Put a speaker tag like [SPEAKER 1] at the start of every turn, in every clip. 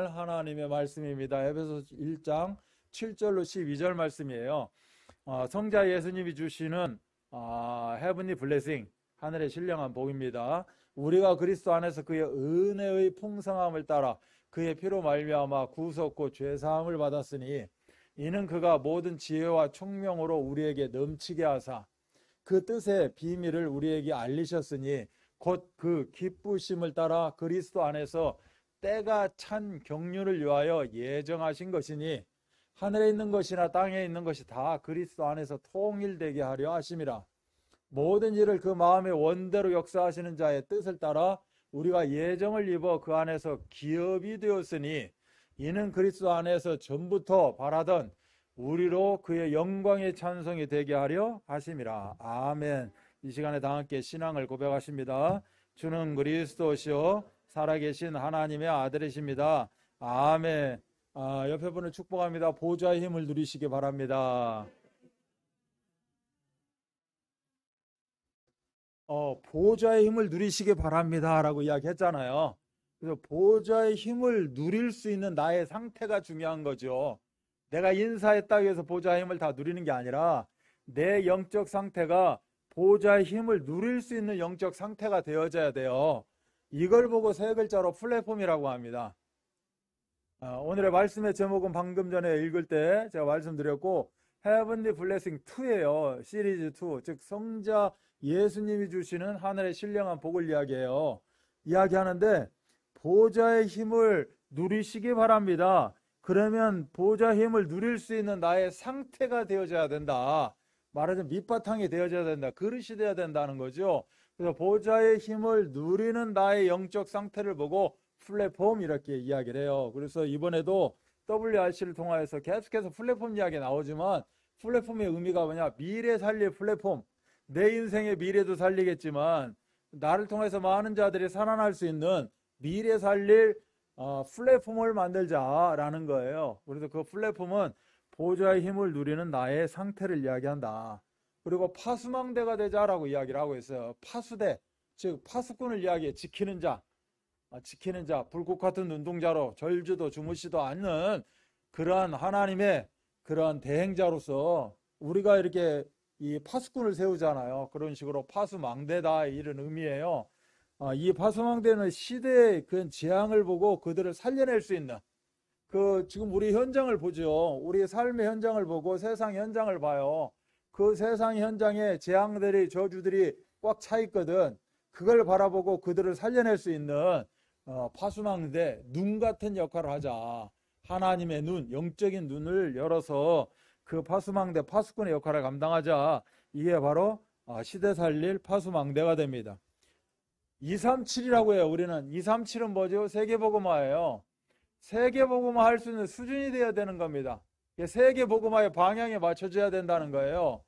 [SPEAKER 1] 하나님의 말씀입니다. 에베소서 1장 7절로 12절 말씀이에요. 성자 예수님이 주시는 헤븐리 블레싱, 하늘의 신령한 복입니다. 우리가 그리스도 안에서 그의 은혜의 풍성함을 따라 그의 피로 말미암아 구속고 죄사함을 받았으니 이는 그가 모든 지혜와 총명으로 우리에게 넘치게 하사 그 뜻의 비밀을 우리에게 알리셨으니 곧 그 기쁘심을 따라 그리스도 안에서 때가 찬 경륜을 위하여 예정하신 것이니 하늘에 있는 것이나 땅에 있는 것이 다 그리스도 안에서 통일되게 하려 하심이라. 모든 일을 그 마음의 원대로 역사하시는 자의 뜻을 따라 우리가 예정을 입어 그 안에서 기업이 되었으니 이는 그리스도 안에서 전부터 바라던 우리로 그의 영광의 찬송이 되게 하려 하심이라. 아멘. 이 시간에 다 함께 신앙을 고백하십니다. 주는 그리스도시요 살아계신 하나님의 아들이십니다. 아멘. 옆에 분을 축복합니다. 보좌의 힘을 누리시기 바랍니다. 보좌의 힘을 누리시기 바랍니다 라고 이야기했잖아요. 그래서 보좌의 힘을 누릴 수 있는 나의 상태가 중요한 거죠. 내가 인사했다고 해서 보좌의 힘을 다 누리는 게 아니라 내 영적 상태가 보좌의 힘을 누릴 수 있는 영적 상태가 되어져야 돼요. 이걸 보고 세 글자로 플랫폼이라고 합니다. 오늘의 말씀의 제목은 방금 전에 읽을 때 제가 말씀드렸고 헤븐리 블레싱 2예요. 시리즈 2, 즉 성자 예수님이 주시는 하늘의 신령한 복을 이야기하는데 보좌의 힘을 누리시기 바랍니다. 그러면 보좌의 힘을 누릴 수 있는 나의 상태가 되어져야 된다. 말하자면 밑바탕이 되어져야 된다. 그릇이 되어야 된다는 거죠. 그래서 보좌의 힘을 누리는 나의 영적 상태를 보고 플랫폼 이렇게 이야기를 해요. 그래서 이번에도 WRC를 통하여서 계속해서 플랫폼 이야기 나오지만 플랫폼의 의미가 뭐냐? 미래 살릴 플랫폼. 내 인생의 미래도 살리겠지만 나를 통해서 많은 자들이 살아날 수 있는 미래 살릴 플랫폼을 만들자라는 거예요. 그래서 그 플랫폼은 보좌의 힘을 누리는 나의 상태를 이야기한다. 그리고 파수망대가 되자라고 이야기를 하고 있어요. 파수대, 즉 파수꾼을 이야기해. 지키는 자, 불꽃 같은 눈동자로 절주도 주무시도 않는 그러한 하나님의 그러한 대행자로서 우리가 이렇게 이 파수꾼을 세우잖아요. 그런 식으로 파수망대다 이런 의미예요. 이 파수망대는 시대의 그 재앙을 보고 그들을 살려낼 수 있는 지금 우리 현장을 보죠. 우리 삶의 현장을 보고 세상 현장을 봐요. 그 세상 현장에 재앙들이 저주들이 꽉 차 있거든. 그걸 바라보고 그들을 살려낼 수 있는 파수망대, 눈 같은 역할을 하자. 하나님의 눈, 영적인 눈을 열어서 그 파수망대, 파수꾼의 역할을 감당하자. 이게 바로 시대 살릴 파수망대가 됩니다. 237이라고 해요. 우리는 237은 뭐죠? 세계복음화예요. 세계복음화 할 수 있는 수준이 되어야 되는 겁니다. 세계복음화의 방향에 맞춰줘야 된다는 거예요.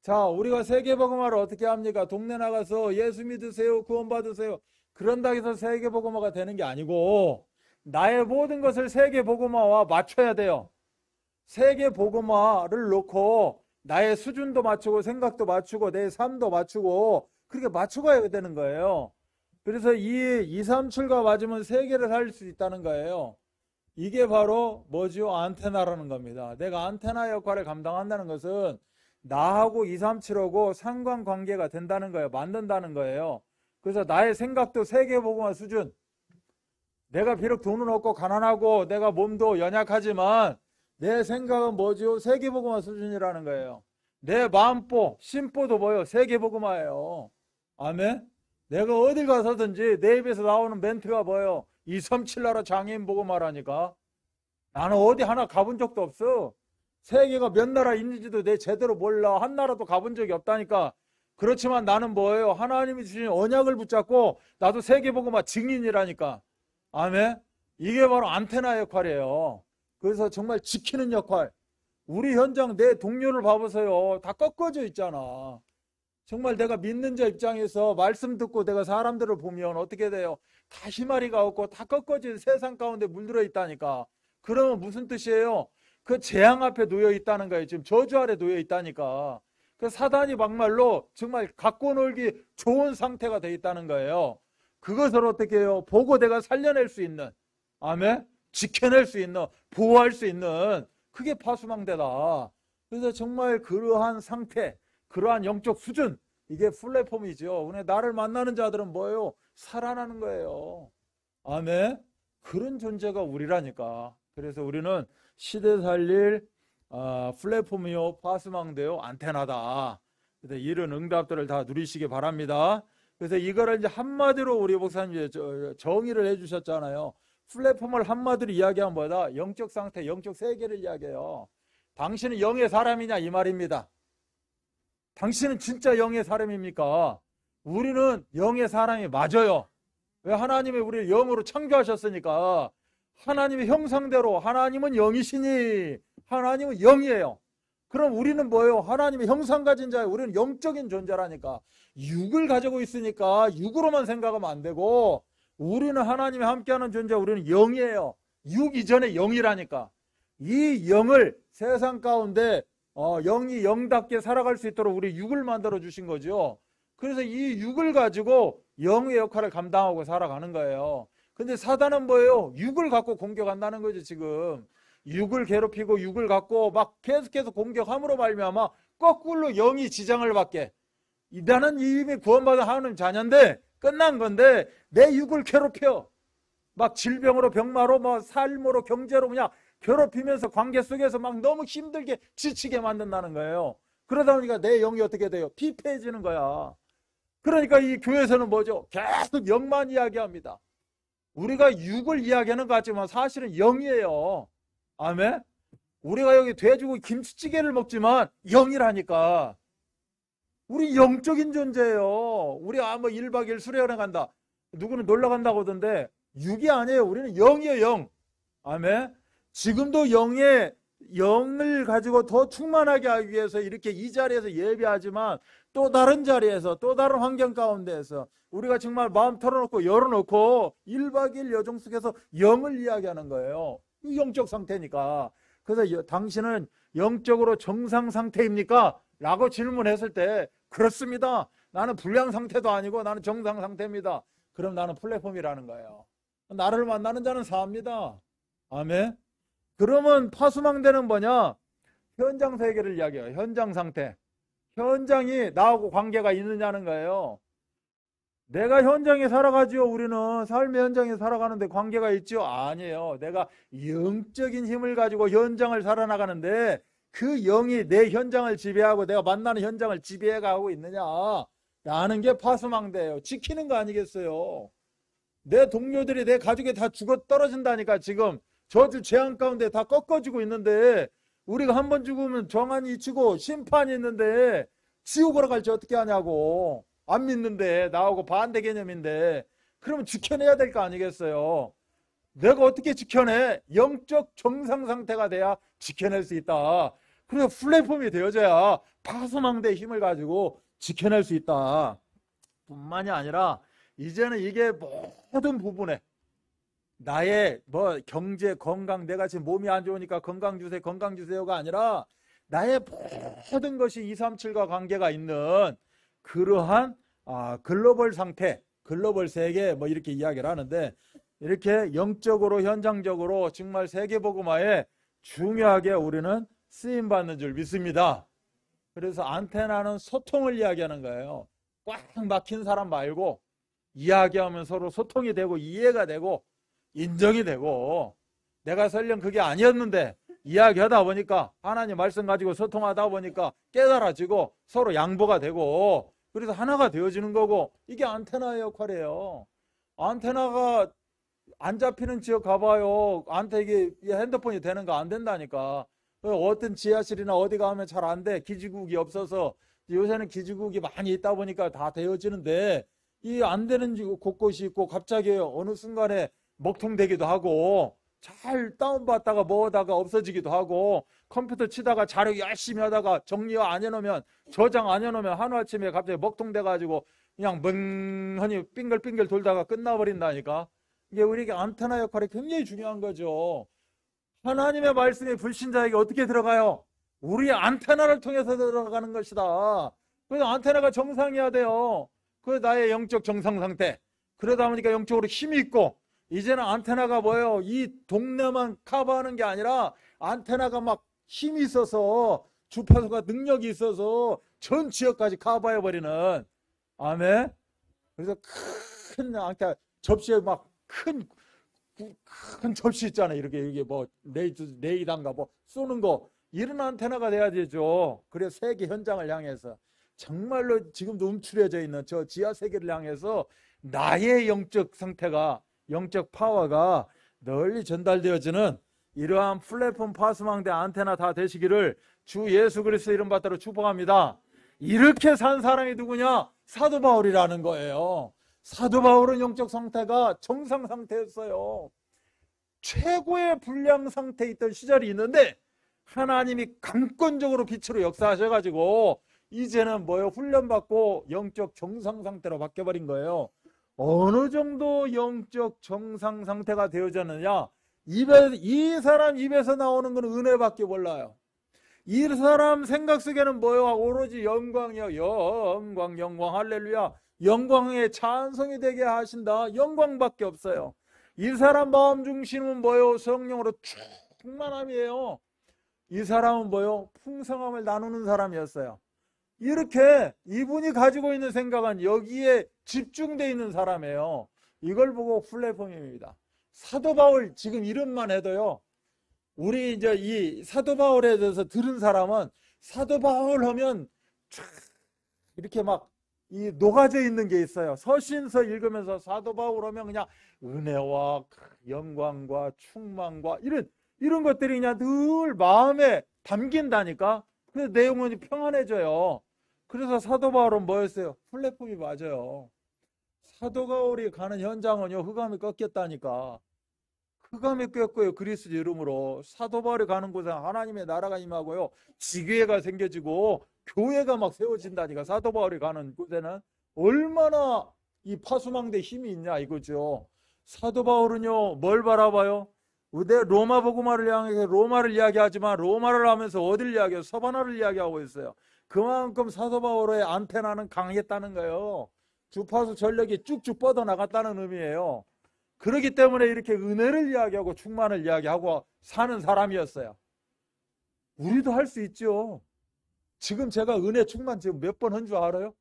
[SPEAKER 1] 자, 우리가 세계복음화를 어떻게 합니까? 동네 나가서 예수 믿으세요, 구원받으세요. 그런다고 해서 세계복음화가 되는 게 아니고 나의 모든 것을 세계복음화와 맞춰야 돼요. 세계복음화를 놓고 나의 수준도 맞추고 생각도 맞추고 내 삶도 맞추고 그렇게 맞춰가야 되는 거예요. 그래서 이 237과 맞으면 세계를 살릴 수 있다는 거예요. 이게 바로 뭐죠? 안테나라는 겁니다. 내가 안테나 역할을 감당한다는 것은 나하고 237하고 상관관계가 된다는 거예요. 만든다는 거예요. 그래서 나의 생각도 세계복음화 수준. 내가 비록 돈은 없고 가난하고 내가 몸도 연약하지만 내 생각은 뭐죠? 세계복음화 수준이라는 거예요. 내 마음보, 심보도 뭐예요? 세계복음화예요. 아멘? 내가 어딜 가서든지 내 입에서 나오는 멘트가 뭐예요? 237 나라 장애인 복음화라니까. 나는 어디 하나 가본 적도 없어. 세계가 몇 나라 있는지도 내 제대로 몰라. 한 나라도 가본 적이 없다니까. 그렇지만 나는 뭐예요? 하나님이 주신 언약을 붙잡고 나도 세계복음화 증인이라니까. 아멘? 이게 바로 안테나 역할이에요. 그래서 정말 지키는 역할. 우리 현장 내 동료를 봐보세요. 다 꺾어져 있잖아. 정말 내가 믿는 자 입장에서 말씀 듣고 내가 사람들을 보면 어떻게 돼요? 다 희마리가 없고 다 꺾어진 세상 가운데 물들어 있다니까. 그러면 무슨 뜻이에요? 그 재앙 앞에 놓여 있다는 거예요. 지금 저주 아래 놓여 있다니까. 그 사단이 막말로 정말 갖고 놀기 좋은 상태가 돼 있다는 거예요. 그것을 어떻게 해요? 보고 내가 살려낼 수 있는. 아멘? 지켜낼 수 있는, 보호할 수 있는, 그게 파수망대다. 그래서 정말 그러한 상태, 그러한 영적 수준, 이게 플랫폼이죠. 근데 나를 만나는 자들은 뭐예요? 살아나는 거예요. 아멘. 그런 존재가 우리라니까. 그래서 우리는 시대 살릴 플랫폼이요, 파수망대요, 안테나다. 그래서 이런 응답들을 다 누리시기 바랍니다. 그래서 이거를 이제 한마디로 우리 목사님이 정의를 해주셨잖아요. 플랫폼을 한마디로 이야기하면 뭐다? 영적 상태, 영적 세계를 이야기해요. 당신은 영의 사람이냐 이 말입니다. 당신은 진짜 영의 사람입니까? 우리는 영의 사람이 맞아요. 왜? 하나님이 우리를 영으로 창조하셨으니까. 하나님의 형상대로 하나님은 영이시니 하나님은 영이에요. 그럼 우리는 뭐예요? 하나님의 형상 가진 자예요. 우리는 영적인 존재라니까. 육을 가지고 있으니까 육으로만 생각하면 안 되고, 우리는 하나님이 함께하는 존재, 우리는 영이에요. 육 이전에 영이라니까. 이 영을 세상 가운데 영이 영답게 살아갈 수 있도록 우리 육을 만들어 주신 거죠. 그래서 이 육을 가지고 영의 역할을 감당하고 살아가는 거예요. 근데 사단은 뭐예요? 육을 갖고 공격한다는 거죠. 지금 육을 괴롭히고 육을 갖고 막 계속해서 공격함으로 말미암아 거꾸로 영이 지장을 받게. 나는 이미 구원받은 하나님 자녀인데 끝난 건데 내 육을 괴롭혀. 막 질병으로 병마로 뭐 삶으로 경제로 그냥 괴롭히면서 관계 속에서 막 너무 힘들게 지치게 만든다는 거예요. 그러다 보니까 내 영이 어떻게 돼요? 피폐해지는 거야. 그러니까 이 교회에서는 뭐죠? 계속 영만 이야기합니다. 우리가 육을 이야기하는 것 같지만 사실은 영이에요. 아멘? 우리가 여기 돼지고기 김치찌개를 먹지만 영이라니까. 우리 영적인 존재예요. 우리 뭐 1박 2일 수련회 간다. 누구는 놀러 간다고 하던데 육이 아니에요. 우리는 영이에요. 영. 아멘? 지금도 영을 가지고 더 충만하게 하기 위해서 이렇게 이 자리에서 예배하지만 또 다른 자리에서 또 다른 환경 가운데에서 우리가 정말 마음 털어놓고 열어놓고 1박 2일 여정 속에서 영을 이야기하는 거예요. 이 영적 상태니까. 그래서 당신은 영적으로 정상 상태입니까? 라고 질문했을 때 그렇습니다. 나는 불량 상태도 아니고 나는 정상 상태입니다. 그럼 나는 플랫폼이라는 거예요. 나를 만나는 자는 사합니다. 아멘. 그러면 파수망대는 뭐냐? 현장 세계를 이야기해요. 현장 상태. 현장이 나하고 관계가 있느냐는 거예요. 내가 현장에 살아가지요. 우리는 삶의 현장에 살아가는데 관계가 있죠? 아니에요. 내가 영적인 힘을 가지고 현장을 살아나가는데 그 영이 내 현장을 지배하고 내가 만나는 현장을 지배해가고 있느냐 라는 게 파수망대예요. 지키는 거 아니겠어요? 내 동료들이 내 가족이 다 죽어 떨어진다니까. 지금 저주 재앙 가운데 다 꺾어지고 있는데 우리가 한 번 죽으면 정한이 치고 심판이 있는데 지옥으로 갈지 어떻게 하냐고. 안 믿는데 나하고 반대 개념인데 그러면 지켜내야 될 거 아니겠어요? 내가 어떻게 지켜내? 영적 정상 상태가 돼야 지켜낼 수 있다. 그래서 플랫폼이 되어져야 파수망대의 힘을 가지고 지켜낼 수 있다. 뿐만이 아니라 이제는 이게 모든 부분에 나의 뭐 경제, 건강, 내가 지금 몸이 안 좋으니까 건강 주세요, 건강 주세요가 아니라 나의 모든 것이 237과 관계가 있는 그러한 글로벌 상태, 글로벌 세계 뭐 이렇게 이야기를 하는데 이렇게 영적으로 현장적으로 정말 세계복음화에 중요하게 우리는 쓰임받는 줄 믿습니다. 그래서 안테나는 소통을 이야기하는 거예요. 꽉 막힌 사람 말고 이야기하면 서로 소통이 되고 이해가 되고 인정이 되고 내가 설령 그게 아니었는데 이야기하다 보니까 하나님 말씀 가지고 소통하다 보니까 깨달아지고 서로 양보가 되고 그래서 하나가 되어지는 거고 이게 안테나의 역할이에요. 안테나가 안 잡히는 지역 가봐요. 이게 핸드폰이 되는 거 안 된다니까. 어떤 지하실이나 어디 가면 잘 안 돼. 기지국이 없어서 요새는 기지국이 많이 있다 보니까 다 되어지는데 이 안 되는 곳곳이 있고 갑자기 어느 순간에 먹통되기도 하고 잘 다운받다가 뭐하다가 없어지기도 하고 컴퓨터 치다가 자료 열심히 하다가 정리 안 해놓으면 저장 안 해놓으면 하루아침에 갑자기 먹통돼가지고 그냥 멍하니 빙글빙글 돌다가 끝나버린다니까. 이게 우리에게 안테나 역할이 굉장히 중요한 거죠. 하나님의 말씀이 불신자에게 어떻게 들어가요? 우리 안테나를 통해서 들어가는 것이다. 그래서 안테나가 정상이어야 돼요. 그 나의 영적 정상 상태. 그러다 보니까 영적으로 힘이 있고 이제는 안테나가 뭐예요? 이 동네만 커버하는 게 아니라 안테나가 막 힘이 있어서 주파수가 능력이 있어서 전 지역까지 커버해버리는. 아멘. 그래서 큰 안테나 접시에 막 큰 접시 있잖아요. 이렇게 이게 뭐 레이더인가 뭐 쏘는 거 이런 안테나가 돼야 되죠. 그래 세계 현장을 향해서 정말로 지금도 움츠려져 있는 저 지하 세계를 향해서 나의 영적 상태가 영적 파워가 널리 전달되어지는 이러한 플랫폼 파수망대 안테나 다 되시기를 주 예수 그리스도 이름 받들어 축복합니다. 이렇게 산 사람이 누구냐? 사도 바울이라는 거예요. 사도 바울은 영적 상태가 정상 상태였어요. 최고의 불량 상태에 있던 시절이 있는데 하나님이 강권적으로 빛으로 역사하셔가지고 이제는 뭐요? 훈련받고 영적 정상 상태로 바뀌어버린 거예요. 어느 정도 영적 정상 상태가 되어졌느냐? 이 사람 입에서 나오는 건 은혜밖에 몰라요. 이 사람 생각 속에는 뭐요? 오로지 영광이요. 영광, 영광, 할렐루야. 영광의 찬송이 되게 하신다. 영광밖에 없어요. 이 사람 마음 중심은 뭐요? 성령으로 충만함이에요. 이 사람은 뭐요? 풍성함을 나누는 사람이었어요. 이렇게 이분이 가지고 있는 생각은 여기에 집중되어 있는 사람이에요. 이걸 보고 플랫폼입니다. 사도 바울 지금 이름만 해도요. 우리 이제 이 사도 바울에 대해서 들은 사람은 사도 바울 하면 이렇게 막 이 녹아져 있는 게 있어요. 서신서 읽으면서 사도 바울 하면 그냥 은혜와 영광과 충만과 이런 것들이 그냥 늘 마음에 담긴다니까. 그래서 내용은 평안해져요. 그래서 사도 바울은 뭐였어요? 플랫폼이 맞아요. 사도 바울이 가는 현장은요, 흑암이 꺾였다니까. 흑암이 꺾여요. 그리스도 이름으로. 사도 바울이 가는 곳은 하나님의 나라가 임하고요, 지교회가 생겨지고 교회가 막 세워진다니까. 사도 바울이 가는 곳에는 얼마나 이 파수망대 힘이 있냐 이거죠. 사도 바울은요, 뭘 바라봐요? 내 로마 복음화를 향해서 로마를 이야기하지만 로마를 하면서 어딜 이야기해요? 서바나를 이야기하고 있어요. 그만큼 사도 바울의 안테나는 강했다는 거예요. 주파수 전력이 쭉쭉 뻗어나갔다는 의미예요. 그렇기 때문에 이렇게 은혜를 이야기하고 충만을 이야기하고 사는 사람이었어요. 우리도 할 수 있죠. 지금 제가 은혜 충만 지금 몇 번 한 줄 알아요?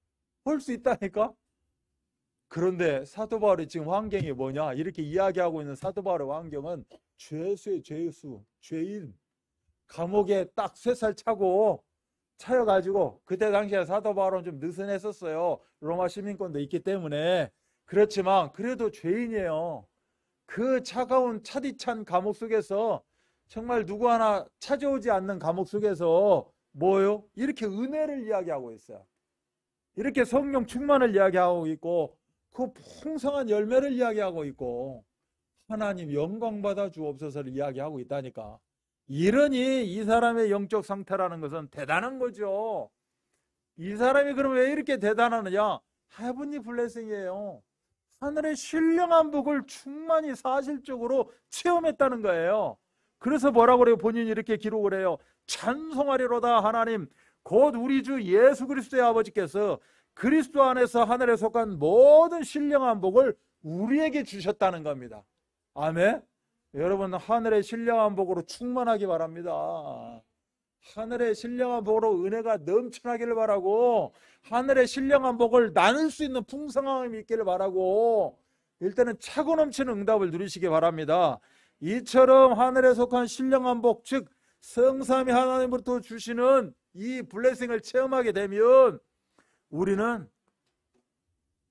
[SPEAKER 1] 할 수 있다니까? 그런데 사도 바울이 지금 환경이 뭐냐? 이렇게 이야기하고 있는 사도 바울의 환경은 죄수의 죄수, 죄인. 감옥에 딱 3살 차여가지고 그때 당시에 사도 바울은 좀 느슨했었어요. 로마 시민권도 있기 때문에. 그렇지만 그래도 죄인이에요. 그 차가운 차디찬 감옥 속에서 정말 누구 하나 찾아오지 않는 감옥 속에서 뭐요? 이렇게 은혜를 이야기하고 있어요. 이렇게 성령 충만을 이야기하고 있고 그 풍성한 열매를 이야기하고 있고 하나님 영광 받아 주옵소서를 이야기하고 있다니까. 이러니 이 사람의 영적 상태라는 것은 대단한 거죠. 이 사람이 그럼 왜 이렇게 대단하느냐? 헤븐리 블레싱이에요. 하늘의 신령한 복을 충만히 사실적으로 체험했다는 거예요. 그래서 뭐라고 그래요? 본인이 이렇게 기록을 해요. 찬송하리로다 하나님 곧 우리 주 예수 그리스도의 아버지께서 그리스도 안에서 하늘에 속한 모든 신령한 복을 우리에게 주셨다는 겁니다. 아멘. 여러분 하늘의 신령한 복으로 충만하기 바랍니다. 하늘의 신령한 복으로 은혜가 넘쳐나기를 바라고 하늘의 신령한 복을 나눌 수 있는 풍성함이 있기를 바라고 일단은 차고 넘치는 응답을 누리시기 바랍니다. 이처럼 하늘에 속한 신령한 복, 즉 성삼위 하나님으로부터 주시는 이 블레싱을 체험하게 되면 우리는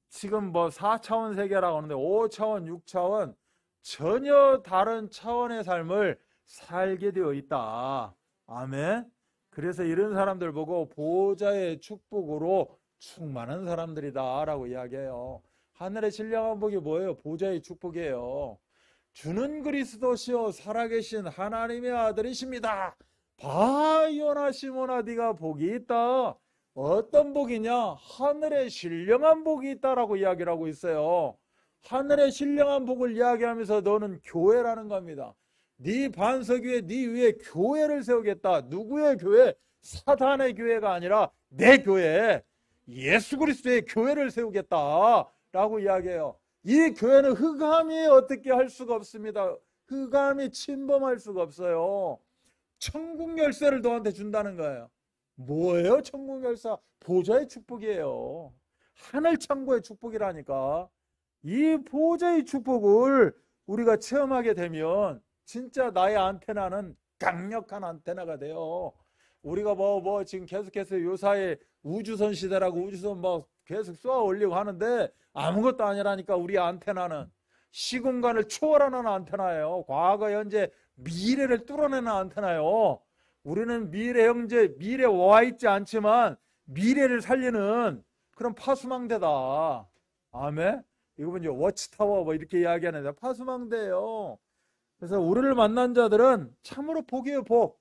[SPEAKER 1] 지금 뭐 4차원 세계라고 하는데 5차원, 6차원 전혀 다른 차원의 삶을 살게 되어 있다. 아멘. 그래서 이런 사람들 보고 보호자의 축복으로 충만한 사람들이다 라고 이야기해요. 하늘의 신령한 복이 뭐예요? 보호자의 축복이에요. 주는 그리스도시요 살아계신 하나님의 아들이십니다. 바요나 시모나 네가 복이 있다. 어떤 복이냐? 하늘의 신령한 복이 있다라고 이야기를 하고 있어요. 하늘의 신령한 복을 이야기하면서 너는 교회라는 겁니다. 네 반석 위에 네 위에 교회를 세우겠다. 누구의 교회? 사탄의 교회가 아니라 내 교회, 예수 그리스도의 교회를 세우겠다 라고 이야기해요. 이 교회는 흑암이 어떻게 할 수가 없습니다. 흑암이 침범할 수가 없어요. 천국 열쇠를 너한테 준다는 거예요. 뭐예요? 천국 열쇠? 보좌의 축복이에요. 하늘 창고의 축복이라니까. 이 보좌의 축복을 우리가 체험하게 되면 진짜 나의 안테나는 강력한 안테나가 돼요. 우리가 지금 계속해서 요사이 우주선 시대라고 우주선 계속 쏘아 올리고 하는데 아무것도 아니라니까. 우리 안테나는 시공간을 초월하는 안테나예요. 과거, 현재, 미래를 뚫어내는 안테나예요. 우리는 미래에 와 있지 않지만 미래를 살리는 그런 파수망대다. 아멘. 이거 이제 워치타워 이렇게 이야기하는데 파수망대예요. 그래서 우리를 만난 자들은 참으로 복이에요, 복.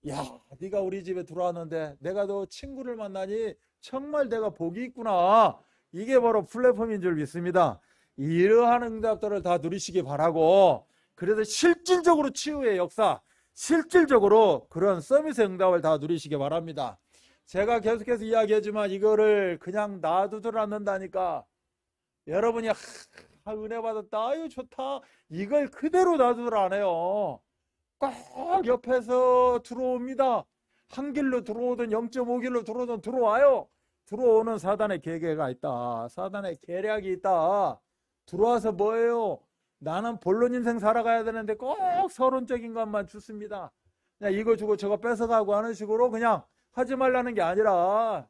[SPEAKER 1] 야, 네가 우리 집에 들어왔는데 내가 너 친구를 만나니 정말 내가 복이 있구나. 이게 바로 플랫폼인 줄 믿습니다. 이러한 응답들을 다 누리시기 바라고, 그래서 실질적으로 치유의 역사, 실질적으로 그런 서비스 응답을 다 누리시기 바랍니다. 제가 계속해서 이야기하지만 이거를 그냥 놔두질 않는다니까. 여러분이 은혜 받았다, 아유 좋다, 이걸 그대로 놔두질 않아요. 꼭 옆에서 들어옵니다. 한 길로 들어오든 0.5길로 들어오든 들어와요. 들어오는 사단의 계계가 있다. 사단의 계략이 있다. 들어와서 뭐예요? 나는 본론 인생 살아가야 되는데 꼭 서론적인 것만 주습니다. 그냥 이거 주고 저거 뺏어가고 하는 식으로 그냥 하지 말라는 게 아니라,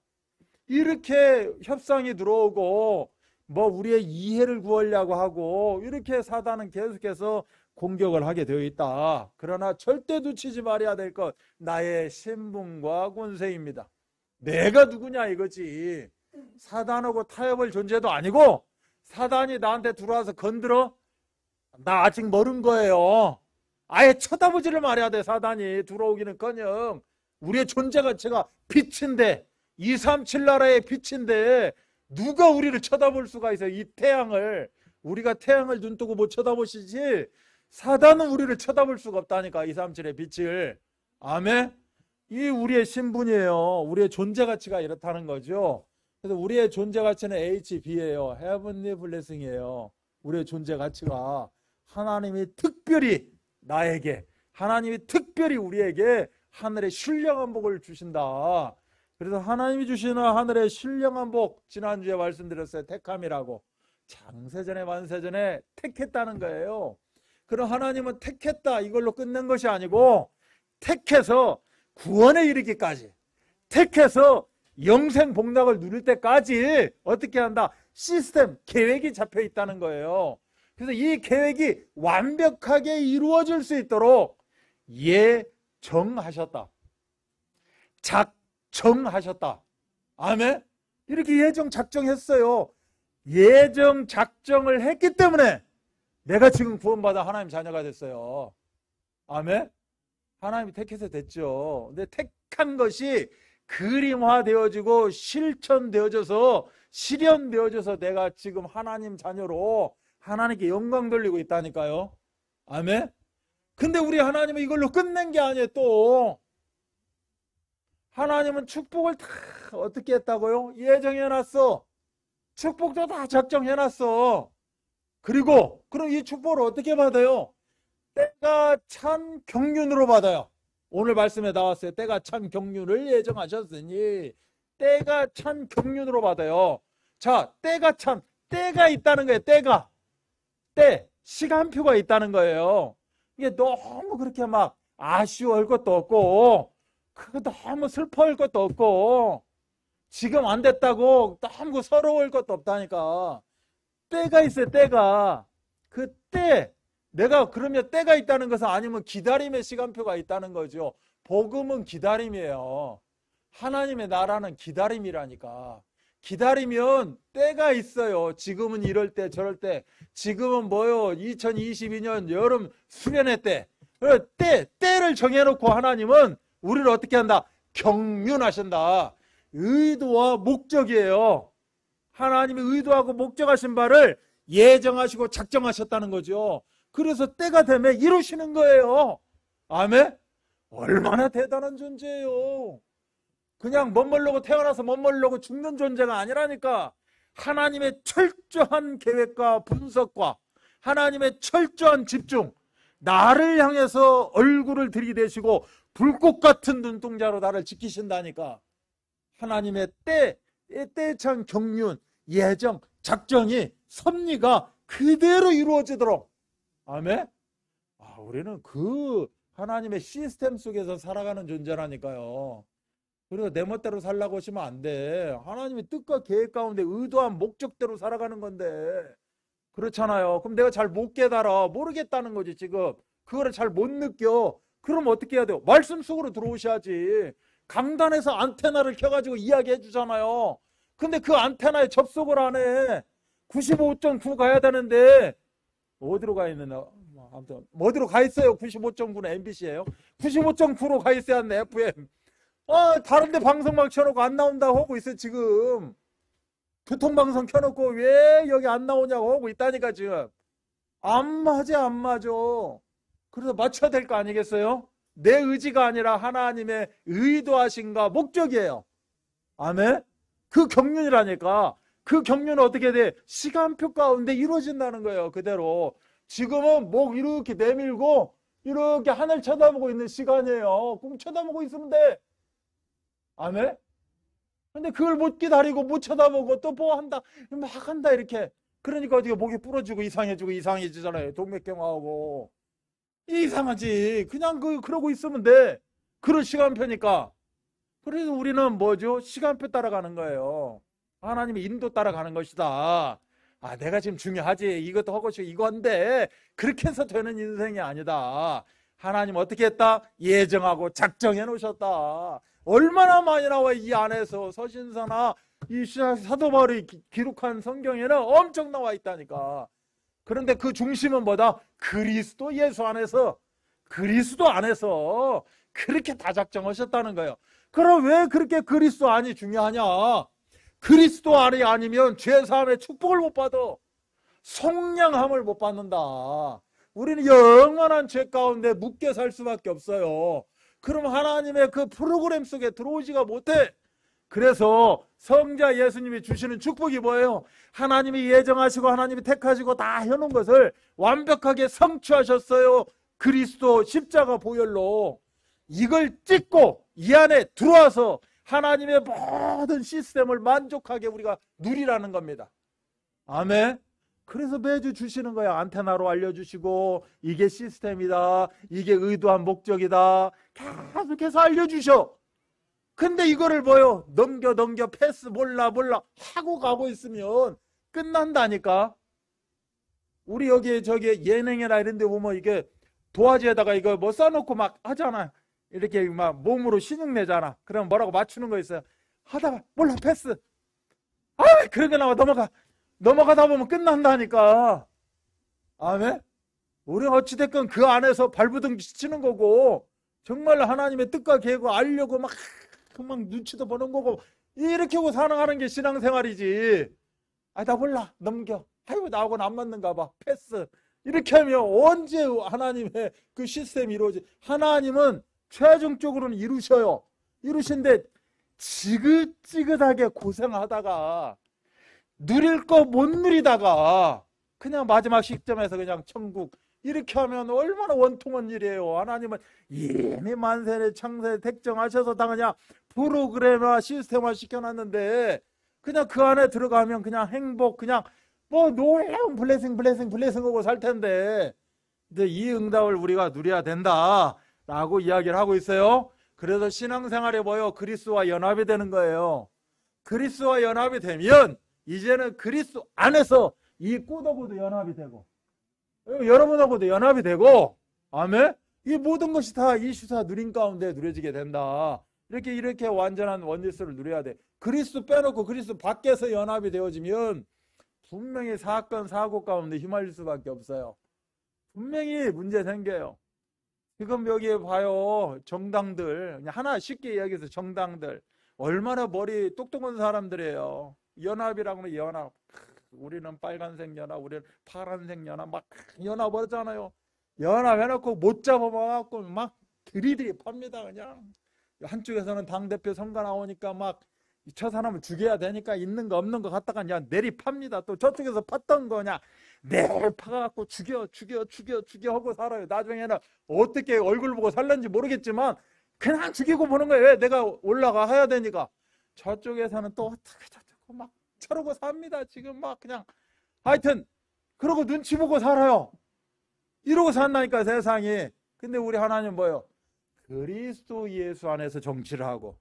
[SPEAKER 1] 이렇게 협상이 들어오고 우리의 이해를 구하려고 하고 이렇게 사단은 계속해서 공격을 하게 되어 있다. 그러나 절대 놓치지 말아야 될 것, 나의 신분과 권세입니다. 내가 누구냐 이거지. 사단하고 타협할 존재도 아니고, 사단이 나한테 들어와서 건드려? 나 아직 모른 거예요. 아예 쳐다보지를 말아야 돼. 사단이 들어오기는커녕 우리의 존재 가치가 빛인데, 237 나라의 빛인데 누가 우리를 쳐다볼 수가 있어요? 이 태양을. 우리가 태양을 눈 뜨고 못 쳐다보시지 사단은 우리를 쳐다볼 수가 없다니까. 237의 빛을. 아멘. 이 우리의 신분이에요. 우리의 존재 가치가 이렇다는 거죠. 그래서 우리의 존재 가치는 HB예요. Heavenly Blessing이에요. 우리의 존재 가치가 하나님이 특별히 나에게, 하나님이 특별히 우리에게 하늘의 신령한 복을 주신다. 그래서 하나님이 주시는 하늘의 신령한 복, 지난주에 말씀드렸어요. 택함이라고. 창세전에 만세전에 택했다는 거예요. 그럼 하나님은 택했다 이걸로 끝낸 것이 아니고, 택해서 구원에 이르기까지, 택해서 영생 복락을 누릴 때까지 어떻게 한다? 시스템, 계획이 잡혀 있다는 거예요. 그래서 이 계획이 완벽하게 이루어질 수 있도록 예정하셨다. 작정하셨다. 아멘? 이렇게 예정 작정했어요. 예정 작정을 했기 때문에 내가 지금 구원받아 하나님 자녀가 됐어요. 아멘? 하나님이 택해서 됐죠. 근데 택한 것이 그림화되어지고 실천되어져서 실현되어져서 내가 지금 하나님 자녀로 하나님께 영광 돌리고 있다니까요. 아멘? 근데 우리 하나님은 이걸로 끝낸 게 아니에요. 또 하나님은 축복을 다 어떻게 했다고요? 예정해놨어. 축복도 다 작정해놨어. 그리고 그럼 이 축복을 어떻게 받아요? 때가 찬 경륜으로 받아요. 오늘 말씀에 나왔어요. 때가 찬 경륜을 예정하셨으니 때가 찬 경륜으로 받아요. 자, 때가 찬, 때가 있다는 거예요. 때, 시간표가 있다는 거예요. 이게 너무 그렇게 막 아쉬워할 것도 없고, 너무 슬퍼할 것도 없고, 지금 안 됐다고 너무 서러울 것도 없다니까. 때가 있어요. 때가. 그 때, 내가 그러면 때가 있다는 것은 아니면 기다림의 시간표가 있다는 거죠. 복음은 기다림이에요. 하나님의 나라는 기다림이라니까. 기다리면 때가 있어요. 지금은 이럴 때 저럴 때. 지금은 2022년 여름 수련회 때. 때를 정해놓고 하나님은 우리를 어떻게 한다? 경륜하신다. 의도와 목적이에요. 하나님이 의도하고 목적하신 바를 예정하시고 작정하셨다는 거죠. 그래서 때가 되면 이루시는 거예요. 아멘? 얼마나 대단한 존재예요. 그냥 멋모르고 태어나서 멋모르고 죽는 존재가 아니라니까. 하나님의 철저한 계획과 분석과 하나님의 철저한 집중, 나를 향해서 얼굴을 들이대시고 불꽃 같은 눈동자로 나를 지키신다니까. 하나님의 때찬 경륜, 예정, 작정이, 섭리가 그대로 이루어지도록. 아멘? 우리는 그 하나님의 시스템 속에서 살아가는 존재라니까요. 그리고 내 멋대로 살라고 하시면 안 돼. 하나님의 뜻과 계획 가운데 의도한 목적대로 살아가는 건데. 그렇잖아요. 그럼 내가 잘 못 깨달아. 모르겠다는 거지, 지금. 그거를 잘 못 느껴. 그럼 어떻게 해야 돼요? 말씀 속으로 들어오셔야지. 강단에서 안테나를 켜가지고 이야기해 주잖아요. 근데 그 안테나에 접속을 안 해. 95.9 가야 되는데 어디로 가 있느냐? 아무튼 어디로 가 있어요? 95.9는 MBC예요. 95.9로 가 있어야 하는 FM. 다른데 방송 막 켜놓고 안 나온다고 하고 있어 지금. 교통방송 켜놓고 왜 여기 안 나오냐고 하고 있다니까 지금. 안 맞아. 그래서 맞춰야 될 거 아니겠어요? 내 의지가 아니라 하나님의 의도하신가 목적이에요. 아멘? 그 경륜이라니까. 그 경륜은 어떻게 돼? 시간표 가운데 이루어진다는 거예요. 그대로. 지금은 목 이렇게 내밀고 이렇게 하늘 쳐다보고 있는 시간이에요. 꼭 쳐다보고 있으면 돼. 아멘? 근데 그걸 못 기다리고 못 쳐다보고 또 뭐 한다 막 한다 이렇게. 그러니까 어디가 목이 부러지고 이상해지잖아요. 동맥경화하고. 이상하지. 그냥 그러고 있으면 돼. 그럴 시간표니까. 그래서 우리는 뭐죠? 시간표 따라가는 거예요. 하나님의 인도 따라가는 것이다. 내가 지금 중요하지. 이것도 하고 싶고 이건데 그렇게 해서 되는 인생이 아니다. 하나님 어떻게 했다? 예정하고 작정해 놓으셨다. 얼마나 많이 나와 이 안에서. 서신서나 이 사도 바울이 기록한 성경에는 엄청 나와 있다니까. 그런데 그 중심은 뭐다? 그리스도 예수 안에서, 그리스도 안에서 그렇게 다 작정하셨다는 거예요. 그럼 왜 그렇게 그리스도 안이 중요하냐? 그리스도 안이 아니면 죄사함의 축복을 못 받아. 성량함을 못 받는다. 우리는 영원한 죄 가운데 묻게 살 수밖에 없어요. 그럼 하나님의 그 프로그램 속에 들어오지가 못해. 그래서 성자 예수님이 주시는 축복이 뭐예요? 하나님이 예정하시고 하나님이 택하시고 다 해놓은 것을 완벽하게 성취하셨어요. 그리스도 십자가 보혈로. 이걸 찍고 이 안에 들어와서 하나님의 모든 시스템을 만족하게 우리가 누리라는 겁니다. 아멘. 그래서 매주 주시는 거야. 안테나로 알려주시고 이게 시스템이다. 이게 의도한 목적이다. 계속해서 알려주셔. 근데 이거를 뭐요? 넘겨 패스 몰라 하고 가고 있으면 끝난다니까. 우리 여기 저기 예능이나 이런 데 보면 이게 도화지에다가 이거 뭐 써놓고 막 하잖아. 이렇게 막 몸으로 신용 내잖아. 그럼 뭐라고 맞추는 거 있어요. 하다가 몰라 패스. 그런 거 나와 넘어가다 보면 끝난다니까. 아멘. 우리는 어찌됐건 그 안에서 발부둥 치는 거고 정말 하나님의 뜻과 계획을 알려고 막 눈치도 보는 거고 이렇게 하고 살아가는 게 신앙생활이지. 나 몰라 넘겨. 나하고는 안 맞는가 봐. 패스. 이렇게 하면 언제 하나님의 그 시스템이 이루어지. 하나님은 최종적으로는 이루셔요. 이루신데 지긋지긋하게 고생하다가 누릴 거 못 누리다가 그냥 마지막 시점에서 그냥 천국 이렇게 하면 얼마나 원통한 일이에요. 하나님은 이미 만세의 창세에 택정하셔서 다 그냥 프로그램화 시스템화 시켜놨는데 그냥 그 안에 들어가면 그냥 행복 그냥 뭐 놀라운 블레싱하고 살 텐데 근데 이 응답을 우리가 누려야 된다라고 이야기를 하고 있어요. 그래서 신앙생활에 뭐요? 그리스도와 연합이 되는 거예요. 그리스도와 연합이 되면 이제는 그리스도 안에서 이 꾸더고도 연합이 되고 여러분하고도 연합이 되고 아멘? 이 모든 것이 다 이슈사 누린 가운데 누려지게 된다. 이렇게 완전한 원리스를 누려야 돼. 그리스도 빼놓고 그리스도 밖에서 연합이 되어지면 분명히 사건 사고 가운데 휘말릴 수밖에 없어요. 분명히 문제 생겨요. 지금 여기 봐요. 정당들 그냥 하나 쉽게 이야기해서 정당들 얼마나 머리 똑똑한 사람들이에요. 연합이라고 하면 연합. 우리는 빨간색 연합, 우리는 파란색 연합 막 연합하잖아요. 연합해놓고 못 잡아먹고 막 들이들이 팝니다. 그냥 한쪽에서는 당대표 선거 나오니까 막 저 사람을 죽여야 되니까 있는 거 없는 거 갖다가 그냥 내리팝니다. 또 저쪽에서 팠던 거냐 내리파갖고 죽여 하고 살아요. 나중에는 어떻게 얼굴 보고 살는지 모르겠지만 그냥 죽이고 보는 거예요. 왜? 내가 올라가야 되니까. 저쪽에서는 또 어떻게 저쩌고 막 저러고 삽니다. 지금 막 그냥 하여튼 그러고 눈치 보고 살아요. 이러고 산다니까 세상이. 근데 우리 하나님 뭐예요? 그리스도 예수 안에서 정치를 하고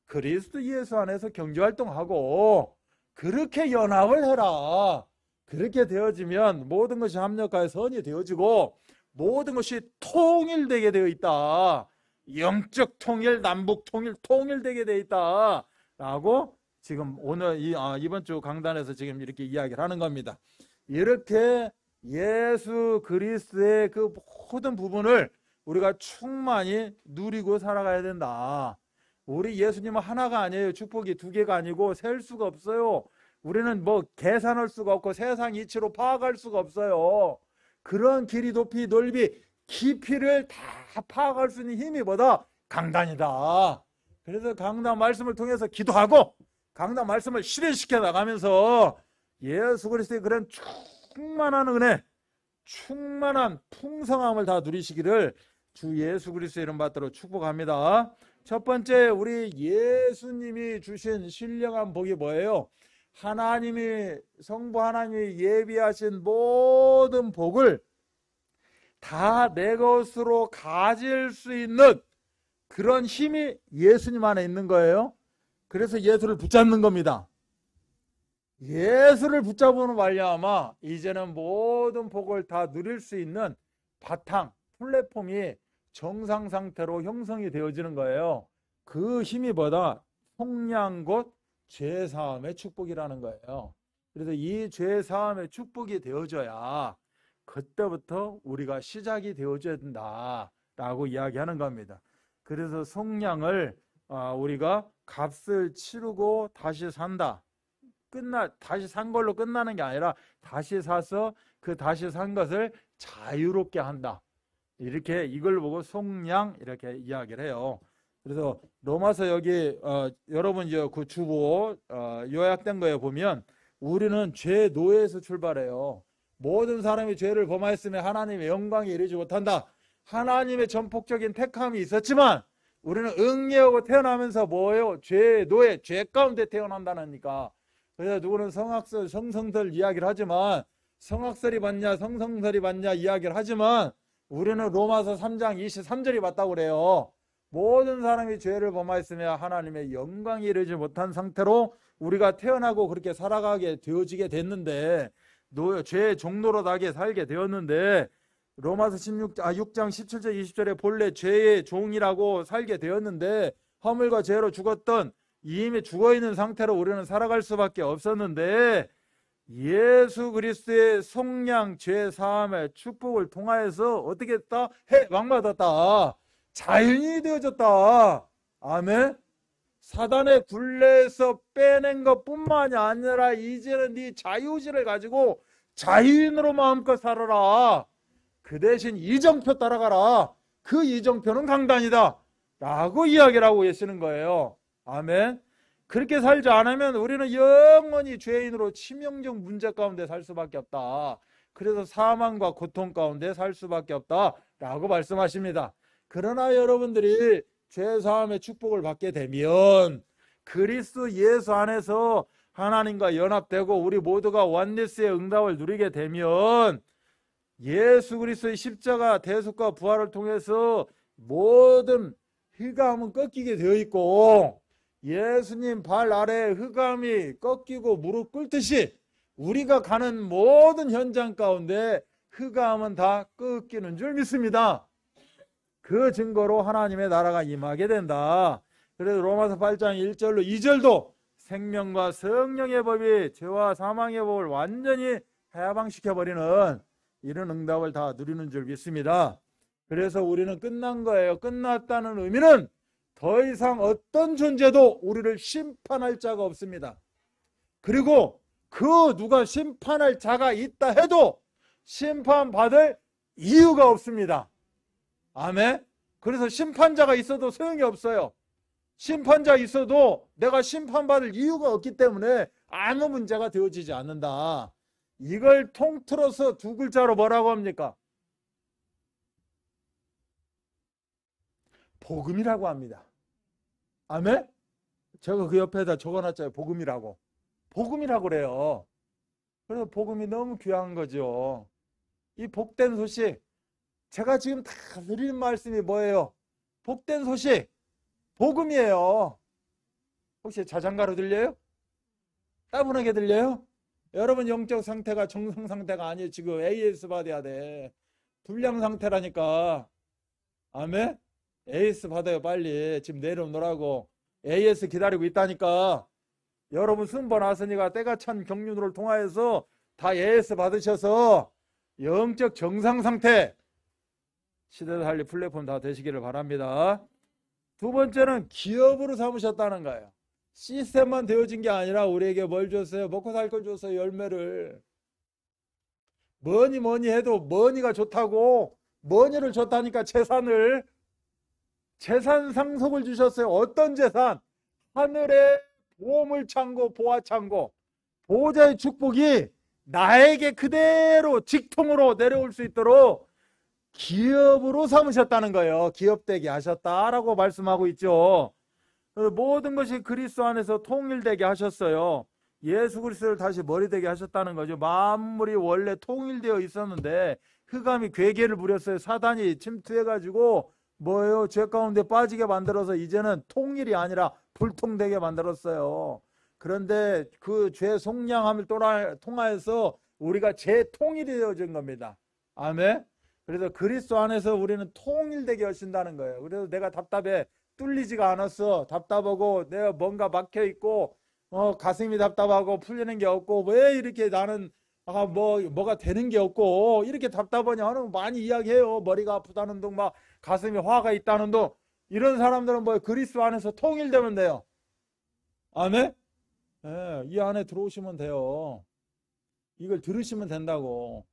[SPEAKER 1] 그리스도 예수 안에서 경제활동하고 그렇게 연합을 해라. 그렇게 되어지면 모든 것이 합력하여 선이 되어지고 모든 것이 통일되게 되어 있다. 영적 통일, 남북 통일, 통일되게 되어 있다. 라고 지금 오늘 이번 주 강단에서 지금 이렇게 이야기를 하는 겁니다. 이렇게 예수 그리스도의 그 모든 부분을 우리가 충만히 누리고 살아가야 된다. 우리 예수님은 하나가 아니에요. 축복이 두 개가 아니고 셀 수가 없어요. 우리는 뭐 계산할 수가 없고 세상 이치로 파악할 수가 없어요. 그런 길이 높이 넓이 깊이를 다 파악할 수 있는 힘이 뭐다? 강단이다. 그래서 강단 말씀을 통해서 기도하고 강단 말씀을 실현시켜 나가면서 예수 그리스도의 그런 충만한 은혜, 충만한 풍성함을 다 누리시기를 주 예수 그리스도의 이름 받들어 축복합니다. 첫 번째, 우리 예수님이 주신 신령한 복이 뭐예요? 하나님이, 성부 하나님이 예비하신 모든 복을 다 내 것으로 가질 수 있는 그런 힘이 예수님 안에 있는 거예요. 그래서 예수를 붙잡는 겁니다. 예수를 붙잡으면 말미암아 이제는 모든 복을 다 누릴 수 있는 바탕, 플랫폼이 정상 상태로 형성이 되어지는 거예요. 그 힘이 뭐다? 속량 곧 죄사함의 축복이라는 거예요. 그래서 이 죄사함의 축복이 되어져야 그때부터 우리가 시작이 되어져야 된다라고 이야기하는 겁니다. 그래서 속량을 우리가 값을 치르고 다시 산다. 다시 산 걸로 끝나는 게 아니라 다시 사서 그 다시 산 것을 자유롭게 한다. 이렇게 이걸 보고 속량 이렇게 이야기를 해요. 그래서 로마서 여기 여러분 이제 그 주보 요약된 거에 보면 우리는 죄 노예에서 출발해요. 모든 사람이 죄를 범하였으면 하나님의 영광에 이르지 못한다. 하나님의 전폭적인 택함이 있었지만 우리는 응애하고 태어나면서 뭐예요? 죄 노예, 죄 가운데 태어난다니까. 그래서 누구는 성악설, 성성설 이야기를 하지만 성악설이 맞냐 성성설이 맞냐 이야기를 하지만 우리는 로마서 3장 23절이 맞다고 그래요. 모든 사람이 죄를 범하였으며 하나님의 영광에 이르지 못한 상태로 우리가 태어나고 그렇게 살아가게 되어지게 됐는데 죄의 종로로 나게 살게 되었는데 로마서 6장 17절 20절에 본래 죄의 종이라고 살게 되었는데 허물과 죄로 죽었던 이미 죽어있는 상태로 우리는 살아갈 수밖에 없었는데 예수 그리스도의 속량 죄 사함의 축복을 통하여서 어떻게 했다? 해방받았다. 자연이 되어졌다. 아멘. 사단의 굴레에서 빼낸 것뿐만이 아니라 이제는 네 자유의지를 가지고 자유인으로 마음껏 살아라. 그 대신 이정표 따라가라. 그 이정표는 강단이다 라고 이야기를 하고 계시는 거예요. 아멘. 그렇게 살지 않으면 우리는 영원히 죄인으로 치명적 문제 가운데 살 수밖에 없다. 그래서 사망과 고통 가운데 살 수밖에 없다 라고 말씀하십니다. 그러나 여러분들이 죄사함의 축복을 받게 되면 그리스도 예수 안에서 하나님과 연합되고 우리 모두가 원리스의 응답을 누리게 되면 예수 그리스도의 십자가 대속과 부활을 통해서 모든 흑암은 꺾이게 되어 있고 예수님 발 아래 흑암이 꺾이고 무릎 꿇듯이 우리가 가는 모든 현장 가운데 흑암은 다 꺾이는 줄 믿습니다. 그 증거로 하나님의 나라가 임하게 된다. 그래서 로마서 8장 1절로 2절도 생명과 성령의 법이 죄와 사망의 법을 완전히 해방시켜버리는 이런 응답을 다 누리는 줄 믿습니다. 그래서 우리는 끝난 거예요. 끝났다는 의미는 더 이상 어떤 존재도 우리를 심판할 자가 없습니다. 그리고 그 누가 심판할 자가 있다 해도 심판받을 이유가 없습니다. 아멘. 그래서 심판자가 있어도 소용이 없어요. 심판자 있어도 내가 심판받을 이유가 없기 때문에 아무 문제가 되어지지 않는다. 이걸 통틀어서 두 글자로 뭐라고 합니까? 복음이라고 합니다. 아멘? 제가 그 옆에다 적어놨잖아요. 복음이라고. 복음이라고 그래요. 그래서 복음이 너무 귀한 거죠. 이 복된 소식, 제가 지금 다 드리는 말씀이 뭐예요? 복된 소식, 복음이에요. 혹시 자장가로 들려요? 따분하게 들려요? 여러분 영적 상태가 정상 상태가 아니에요. 지금 AS 받아야 돼. 불량 상태라니까. 아멘? AS 받아요 빨리. 지금 내려오느라고. AS 기다리고 있다니까. 여러분 순번 왔으니까 때가 찬 경륜을 통하여서 다 AS 받으셔서 영적 정상 상태 시대를 살릴 플랫폼 다 되시기를 바랍니다. 두 번째는 기업으로 삼으셨다는 거예요. 시스템만 되어진 게 아니라 우리에게 뭘 줬어요? 먹고 살 걸 줬어요. 열매를. 뭐니 해도 뭐니가 좋다고 뭐니를 줬다니까. 재산 상속을 주셨어요. 어떤 재산? 하늘의 보물 창고, 보화 창고, 보호자의 축복이 나에게 그대로 직통으로 내려올 수 있도록 기업으로 삼으셨다는 거예요. 기업되게 하셨다라고 말씀하고 있죠. 모든 것이 그리스도 안에서 통일되게 하셨어요. 예수 그리스도를 다시 머리 되게 하셨다는 거죠. 만물이 원래 통일되어 있었는데 흑암이 괴계를 부렸어요. 사단이 침투해가지고 뭐예요? 죄 가운데 빠지게 만들어서 이제는 통일이 아니라 불통되게 만들었어요. 그런데 그 죄 속량함을 통하여서 우리가 재통일이 되어진 겁니다. 아멘. 그래서 그리스도 안에서 우리는 통일되게 하신다는 거예요. 그래서 내가 답답해. 뚫리지가 않았어. 답답하고 내가 뭔가 막혀있고 가슴이 답답하고 풀리는 게 없고 왜 이렇게 나는 뭐가 되는 게 없고 이렇게 답답하냐 하는 많이 이야기해요. 머리가 아프다는 둥 막 가슴이 화가 있다는 둥. 이런 사람들은 뭐 그리스도 안에서 통일되면 돼요. 아멘? 예, 이 안에 들어오시면 돼요. 이걸 들으시면 된다고.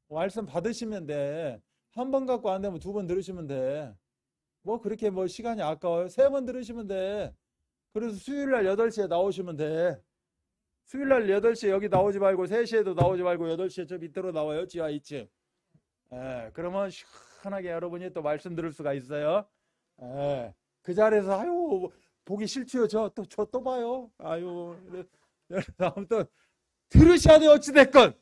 [SPEAKER 1] 말씀 받으시면 돼. 한 번 갖고 안 되면 두 번 들으시면 돼. 뭐 그렇게 뭐 시간이 아까워요. 3번 들으시면 돼. 그래서 수요일날 8시에 나오시면 돼. 수요일날 8시에 여기 나오지 말고 3시에도 나오지 말고 8시에 저 밑으로 나와요. 지하 2층. 예, 그러면 시원하게 여러분이 또 말씀 들을 수가 있어요. 예, 그 자리에서 아유 보기 싫지요. 저 또 봐요. 아유. 아무튼 들으셔야 돼요. 어찌됐건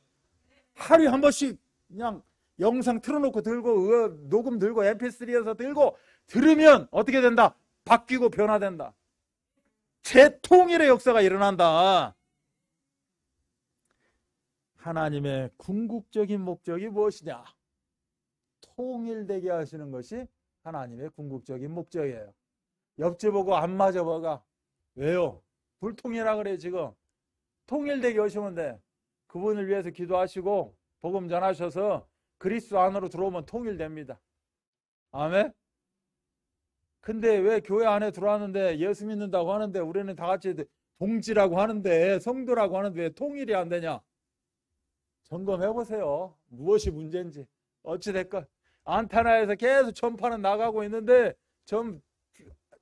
[SPEAKER 1] 하루에 한 번씩 그냥 영상 틀어놓고 들고 녹음 들고 mp3에서 들고 들으면 어떻게 된다? 바뀌고 변화된다. 재통일의 역사가 일어난다. 하나님의 궁극적인 목적이 무엇이냐? 통일되게 하시는 것이 하나님의 궁극적인 목적이에요. 옆집 보고 안 맞아 봐가. 왜요? 불통이라 그래 지금. 통일되게 하시면 돼. 그분을 위해서 기도하시고 복음 전하셔서 그리스도 안으로 들어오면 통일됩니다. 아멘? 근데 왜 교회 안에 들어왔는데 예수 믿는다고 하는데 우리는 다 같이 동지라고 하는데 성도라고 하는데 왜 통일이 안 되냐? 점검해 보세요. 무엇이 문제인지. 어찌됐건 안테나에서 계속 전파는 나가고 있는데 좀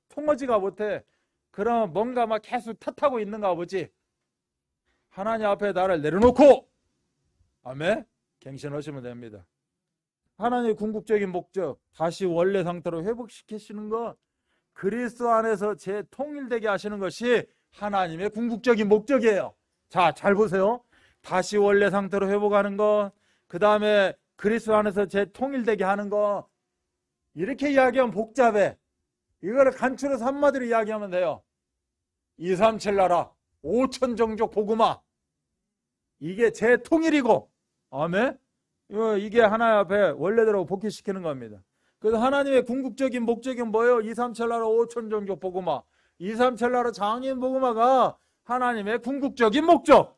[SPEAKER 1] 통하지가 못해. 그럼 뭔가 막 계속 탓하고 있는가 보지. 하나님 앞에 나를 내려놓고 아멘? 갱신하시면 됩니다. 하나님의 궁극적인 목적, 다시 원래 상태로 회복시키시는 것, 그리스도 안에서 재통일되게 하시는 것이 하나님의 궁극적인 목적이에요. 자, 잘 보세요. 다시 원래 상태로 회복하는 것, 그 다음에 그리스도 안에서 재통일되게 하는 것, 이렇게 이야기하면 복잡해. 이거를 간추려서 한마디로 이야기하면 돼요. 237 나라 5천 종족 복음화, 이게 재통일이고, 아멘? 이게 하나님 앞에 원래대로 복귀시키는 겁니다. 그래서 하나님의 궁극적인 목적이 뭐예요? 237 나라 5천 종족 복음화, 237 나라 장인 복음화가 하나님의 궁극적인 목적.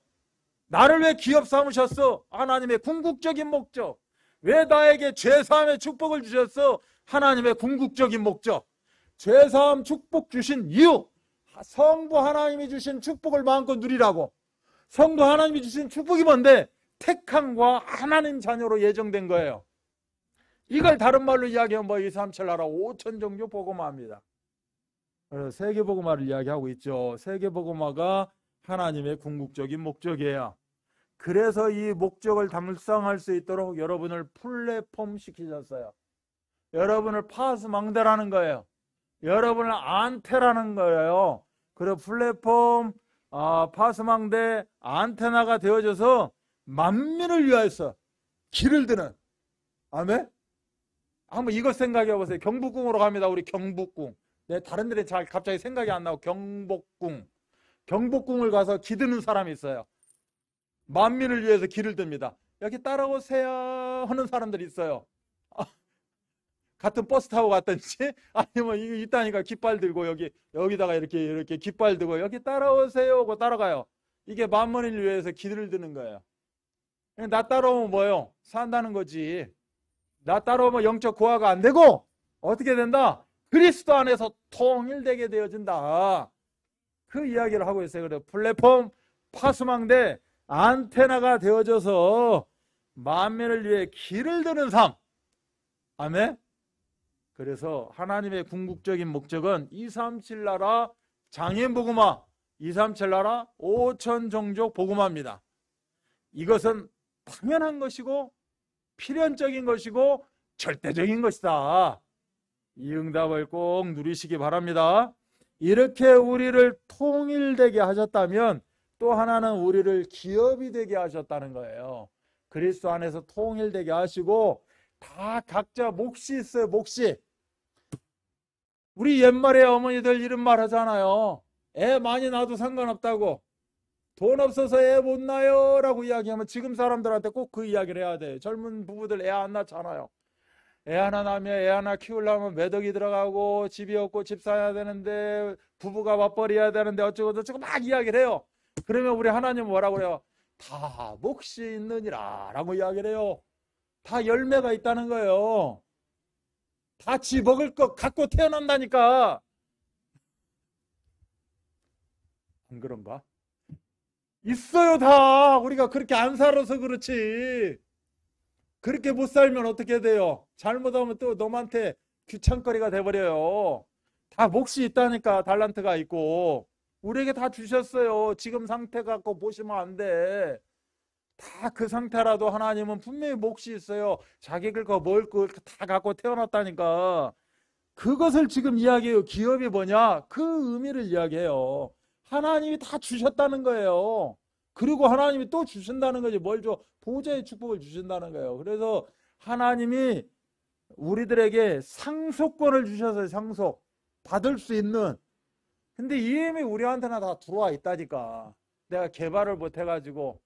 [SPEAKER 1] 나를 왜 기업 삼으셨어? 하나님의 궁극적인 목적. 왜 나에게 죄사함의 축복을 주셨어? 하나님의 궁극적인 목적. 죄사함 축복 주신 이유, 성부 하나님이 주신 축복을 마음껏 누리라고. 성부 하나님이 주신 축복이 뭔데? 택함과 하나님 자녀로 예정된 거예요. 이걸 다른 말로 이야기하면 뭐 237 나라 5천 종족 복음화입니다. 세계복음화를 이야기하고 있죠. 세계복음화가 하나님의 궁극적인 목적이에요. 그래서 이 목적을 달성할 수 있도록 여러분을 플랫폼 시키셨어요. 여러분을 파스망대라는 거예요. 여러분을 안테라는 거예요. 그리고 플랫폼 파스망대 안테나가 되어져서 만민을 위하여서 길을 드는. 아멘. 한번 이것 생각해 보세요. 경복궁으로 갑니다. 우리 경복궁. 네, 다른 데는 잘 갑자기 생각이 안 나고 경복궁. 경복궁을 가서 기드는 사람이 있어요. 만민을 위해서 길을 듭니다. 여기 따라오세요 하는 사람들이 있어요. 같은 버스 타고 갔든지 아니면 이거 있다니까 깃발 들고 여기다가 이렇게 깃발 들고 여기 따라오세요 하고 따라가요. 이게 만민을 위해서 길을 드는 거예요. 나 따라오면 뭐예요? 산다는 거지. 나 따라오면 영적 고화가 안 되고 어떻게 된다? 그리스도 안에서 통일되게 되어진다. 그 이야기를 하고 있어요. 그래서 플랫폼 파수망대 안테나가 되어져서 만민을 위해 길을 드는 삶. 아멘. 그래서 하나님의 궁극적인 목적은 237 나라 장애인 복음화, 237 나라 5천 종족 복음화입니다. 이것은 당연한 것이고 필연적인 것이고 절대적인 것이다. 이 응답을 꼭 누리시기 바랍니다. 이렇게 우리를 통일되게 하셨다면 또 하나는 우리를 기업이 되게 하셨다는 거예요. 그리스도 안에서 통일되게 하시고 다 각자 몫이 있어요. 몫이. 우리 옛말에 어머니들 이런 말 하잖아요. 애 많이 낳아도 상관없다고. 돈 없어서 애 못 낳아요 라고 이야기하면 지금 사람들한테 꼭 그 이야기를 해야 돼요. 젊은 부부들 애 안 낳잖아요. 애 하나 낳으면 애 하나 키우려면 매덕이 들어가고 집이 없고 집 사야 되는데 부부가 맞벌이해야 되는데 어쩌고 저쩌고 막 이야기를 해요. 그러면 우리 하나님은 뭐라고 그래요? 다 몫이 있느니라 라고 이야기를 해요. 다 열매가 있다는 거예요. 다 지 먹을 것 갖고 태어난다니까. 안 그런가? 있어요 다. 우리가 그렇게 안 살아서 그렇지. 그렇게 못 살면 어떻게 돼요? 잘못하면 또 너한테 귀찮거리가 돼버려요. 다 몫이 있다니까. 달란트가 있고 우리에게 다 주셨어요. 지금 상태 갖고 보시면 안 돼. 다 그 상태라도 하나님은 분명히 몫이 있어요. 자기들 거 먹을 거 다 갖고 태어났다니까. 그것을 지금 이야기해요. 기업이 뭐냐? 그 의미를 이야기해요. 하나님이 다 주셨다는 거예요. 그리고 하나님이 또 주신다는 거지. 뭘 줘? 보좌의 축복을 주신다는 거예요. 그래서 하나님이 우리들에게 상속권을 주셔서 상속 받을 수 있는. 근데 이미 우리한테나 다 들어와 있다니까. 내가 개발을 못 해가지고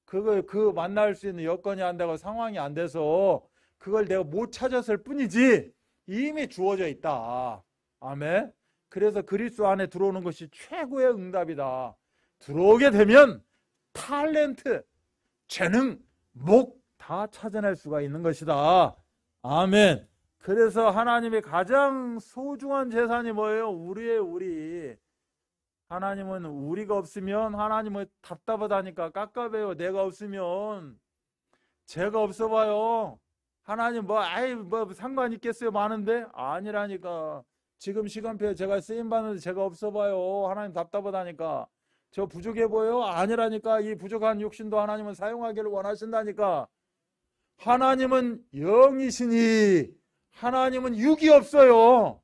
[SPEAKER 1] 그 만날 수 있는 여건이 안 되고 상황이 안 돼서 그걸 내가 못 찾았을 뿐이지 이미 주어져 있다. 아멘. 그래서 그리스도 안에 들어오는 것이 최고의 응답이다. 들어오게 되면 탤런트, 재능, 목 다 찾아낼 수가 있는 것이다. 아멘. 그래서 하나님의 가장 소중한 재산이 뭐예요? 우리. 하나님은 우리가 없으면 하나님은 답답하다니까. 깝깝해요. 내가 없으면. 제가 없어봐요. 하나님 뭐 상관 있겠어요? 많은데? 아니라니까. 지금 시간표에 제가 쓰임받는데 제가 없어봐요. 하나님 답답하다니까. 저 부족해 보여요? 아니라니까. 이 부족한 육신도 하나님은 사용하기를 원하신다니까. 하나님은 영이시니 하나님은 육이 없어요.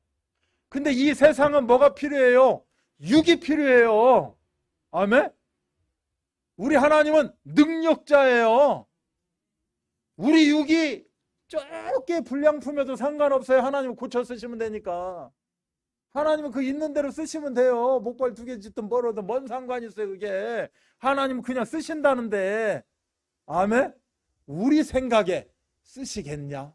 [SPEAKER 1] 근데 이 세상은 뭐가 필요해요? 육이 필요해요. 아멘? 우리 하나님은 능력자예요. 우리 육이 좁게 불량품에도 상관없어요. 하나님은 고쳐 쓰시면 되니까. 하나님은 그 있는 대로 쓰시면 돼요. 목발 2개 짓든 벌어든 뭔 상관이 있어요 그게. 하나님은 그냥 쓰신다는데. 아멘? 우리 생각에 쓰시겠냐?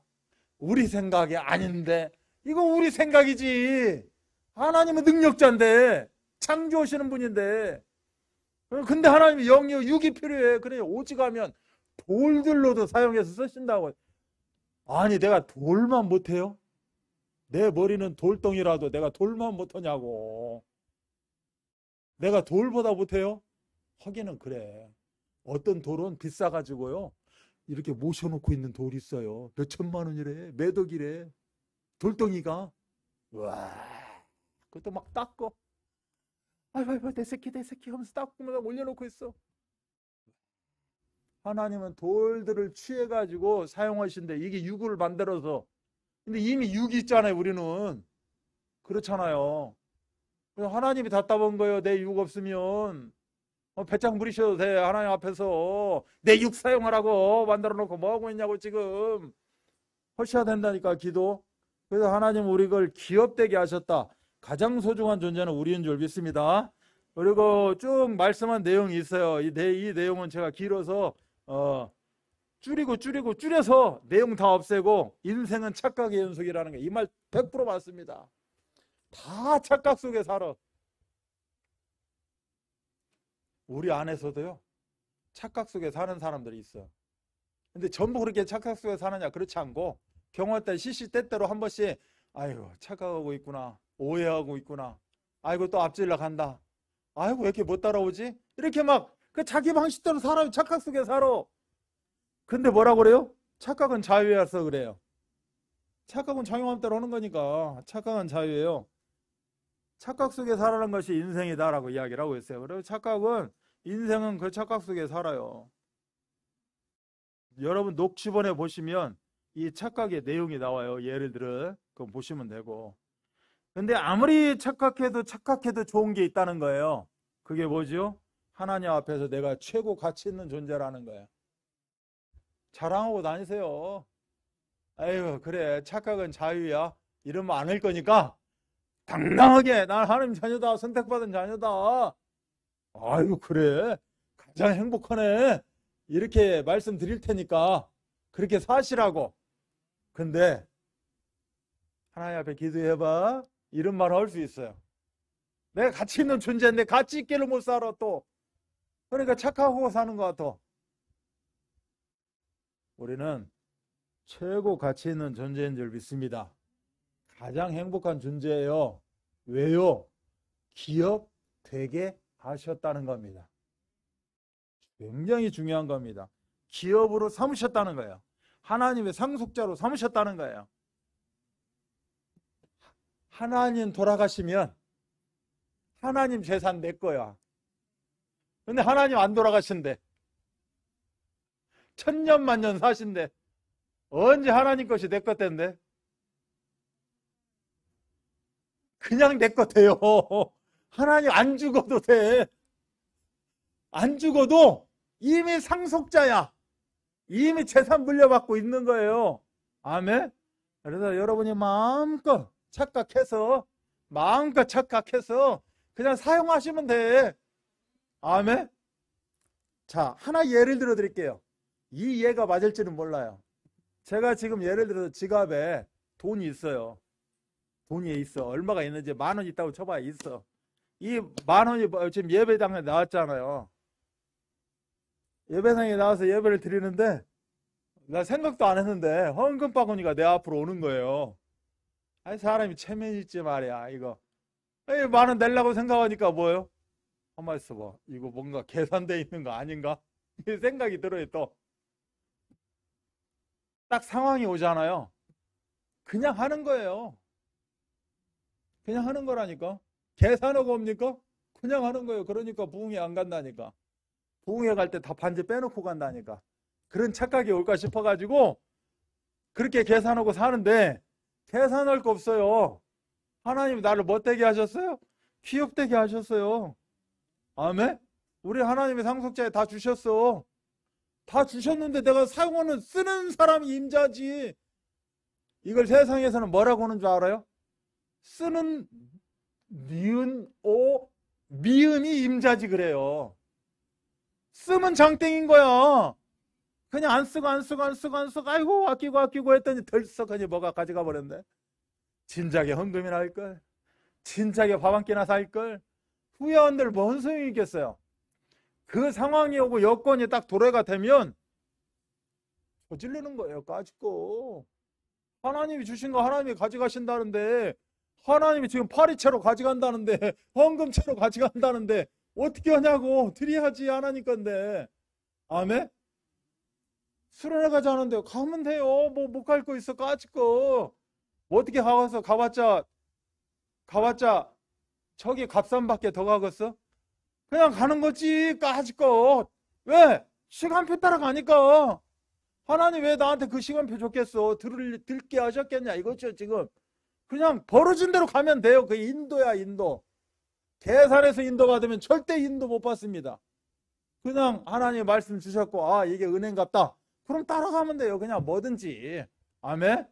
[SPEAKER 1] 우리 생각에 아닌데. 이거 우리 생각이지. 하나님은 능력자인데 창조하시는 분인데. 근데 하나님이 영이 육이 필요해. 그래 오직하면 돌들로도 사용해서 쓰신다고. 아니 내가 돌만 못해요? 내 머리는 돌덩이라도 내가 돌만 못하냐고. 내가 돌보다 못해요? 하기는 그래. 어떤 돌은 비싸가지고요 이렇게 모셔놓고 있는 돌이 있어요. 몇 천만 원이래. 매덕이래. 돌덩이가. 와 그것도 막 닦고, 아이고, 내 새끼 하면서 닦고 막 올려놓고 있어. 하나님은 돌들을 취해가지고 사용하신데, 이게 유구를 만들어서. 근데 이미 육이 있잖아요, 우리는. 그렇잖아요. 그래서 하나님이 다 따본 거예요. 내 육 없으면. 배짱 부리셔도 돼. 하나님 앞에서. 내 육 사용하라고 만들어 놓고 뭐하고 있냐고 지금. 하셔야 된다니까, 기도. 그래서 하나님 우리 걸 기업되게 하셨다. 가장 소중한 존재는 우리인 줄 믿습니다. 그리고 쭉 말씀한 내용이 있어요. 이 내용은 제가 길어서 줄여서 내용 다 없애고, 인생은 착각의 연속이라는 게 이 말 100% 맞습니다. 다 착각 속에 살아. 우리 안에서도요, 착각 속에 사는 사람들이 있어. 근데 전부 그렇게 착각 속에 사느냐? 그렇지 않고, 경험할 시시때때로 한 번씩, 아이고, 착각하고 있구나. 오해하고 있구나. 아이고, 또 앞질러 간다. 아이고, 왜 이렇게 못 따라오지? 이렇게 막, 그 자기 방식대로 사람이 착각 속에 살아. 근데 뭐라고 그래요? 착각은 자유여서 그래요. 착각은 자기 마음대로 하는 거니까. 착각은 자유예요. 착각 속에 살아가는 것이 인생이다라고 이야기를 하고 있어요. 그리고 착각은, 인생은 그 착각 속에 살아요. 여러분 녹취본에 보시면 이 착각의 내용이 나와요. 예를 들어 그거 보시면 되고. 근데 아무리 착각해도 좋은 게 있다는 거예요. 그게 뭐죠? 하나님 앞에서 내가 최고 가치 있는 존재라는 거예요. 자랑하고 다니세요. 아이고, 그래, 착각은 자유야. 이러면 안 할 거니까 당당하게 난 하나님 자녀다, 선택받은 자녀다. 아이고, 그래, 가장 행복하네, 이렇게 말씀드릴 테니까 그렇게 사시라고. 근데 하나님 앞에 기도해봐, 이런 말을 할 수 있어요. 내가 가치 있는 존재인데 가치 있게를 못 살아 또. 그러니까 착각하고 사는 것 같아. 우리는 최고 가치 있는 존재인 줄 믿습니다. 가장 행복한 존재예요. 왜요? 기업 되게 하셨다는 겁니다. 굉장히 중요한 겁니다. 기업으로 삼으셨다는 거예요. 하나님의 상속자로 삼으셨다는 거예요. 하나님 돌아가시면 하나님 재산 내 거야. 근데 하나님 안 돌아가신대. 천년만년 사신대. 언제 하나님 것이 내 것 된대? 그냥 내 것 돼요. 하나님 안 죽어도 돼. 안 죽어도 이미 상속자야. 이미 재산 물려받고 있는 거예요. 아멘. 그래서 여러분이 마음껏 착각해서 그냥 사용하시면 돼. 아멘. 자, 하나 예를 들어 드릴게요. 이 예가 맞을지는 몰라요. 제가 지금 예를 들어서 지갑에 돈이 있어요. 돈이 있어. 얼마가 있는지 10,000원 있다고 쳐봐야 있어. 이 10,000원이 지금 예배당에 나왔잖아요. 예배당에 나와서 예배를 드리는데 나 생각도 안 했는데 헌금 바구니가 내 앞으로 오는 거예요. 아니, 사람이 체면이 있지 말이야. 이거 10,000원 내려고 생각하니까 뭐예요? 가만 있어봐. 이거 뭔가 계산돼 있는 거 아닌가? 이 생각이 들어요. 또 딱 상황이 오잖아요. 그냥 하는 거예요. 그냥 하는 거라니까. 계산하고 옵니까? 그냥 하는 거예요. 그러니까 부흥회 안 간다니까. 부흥회 갈 때 다 반지 빼놓고 간다니까. 그런 착각이 올까 싶어가지고 그렇게 계산하고 사는데 계산할 거 없어요. 하나님 나를 못되게 하셨어요? 기업되게 하셨어요. 아멘? 우리 하나님의 상속자에 다 주셨어. 다 주셨는데 내가 사용하는 쓰는 사람이 임자지. 이걸 세상에서는 뭐라고 하는 줄 알아요? 쓰는 미음이 임자지 그래요. 쓰면 장땡인 거야. 그냥 안 쓰고 아이고 아끼고 했더니 덜썩하니 뭐가 가져가 버렸네. 진작에 헌금이나 할걸, 진작에 밥 한 끼나 살걸. 후회한들 뭔 소용이 있겠어요. 그 상황이 오고 여건이 딱 도래가 되면 저지르는 거예요. 까짓거 하나님이 주신 거 하나님이 가져가신다는데, 하나님이 지금 파리채로 가져간다는데, 헌금채로 가져간다는데 어떻게 하냐고. 드려야지, 하나님 건데. 아멘? 수련회 가자는데 가면 돼요. 뭐 못 갈 거 있어, 까짓거. 뭐 어떻게 가봤자 저기 갑산밖에 더 가겠어? 그냥 가는 거지 까짓것. 왜? 시간표 따라가니까. 하나님 왜 나한테 그 시간표 줬겠어? 들게 하셨겠냐 이거죠 지금. 그냥 벌어진 대로 가면 돼요. 그 인도야 인도. 계산해서 인도 받으면 절대 인도 못 받습니다. 그냥 하나님 말씀 주셨고 아 이게 은행같다. 그럼 따라가면 돼요. 그냥 뭐든지. 아멘?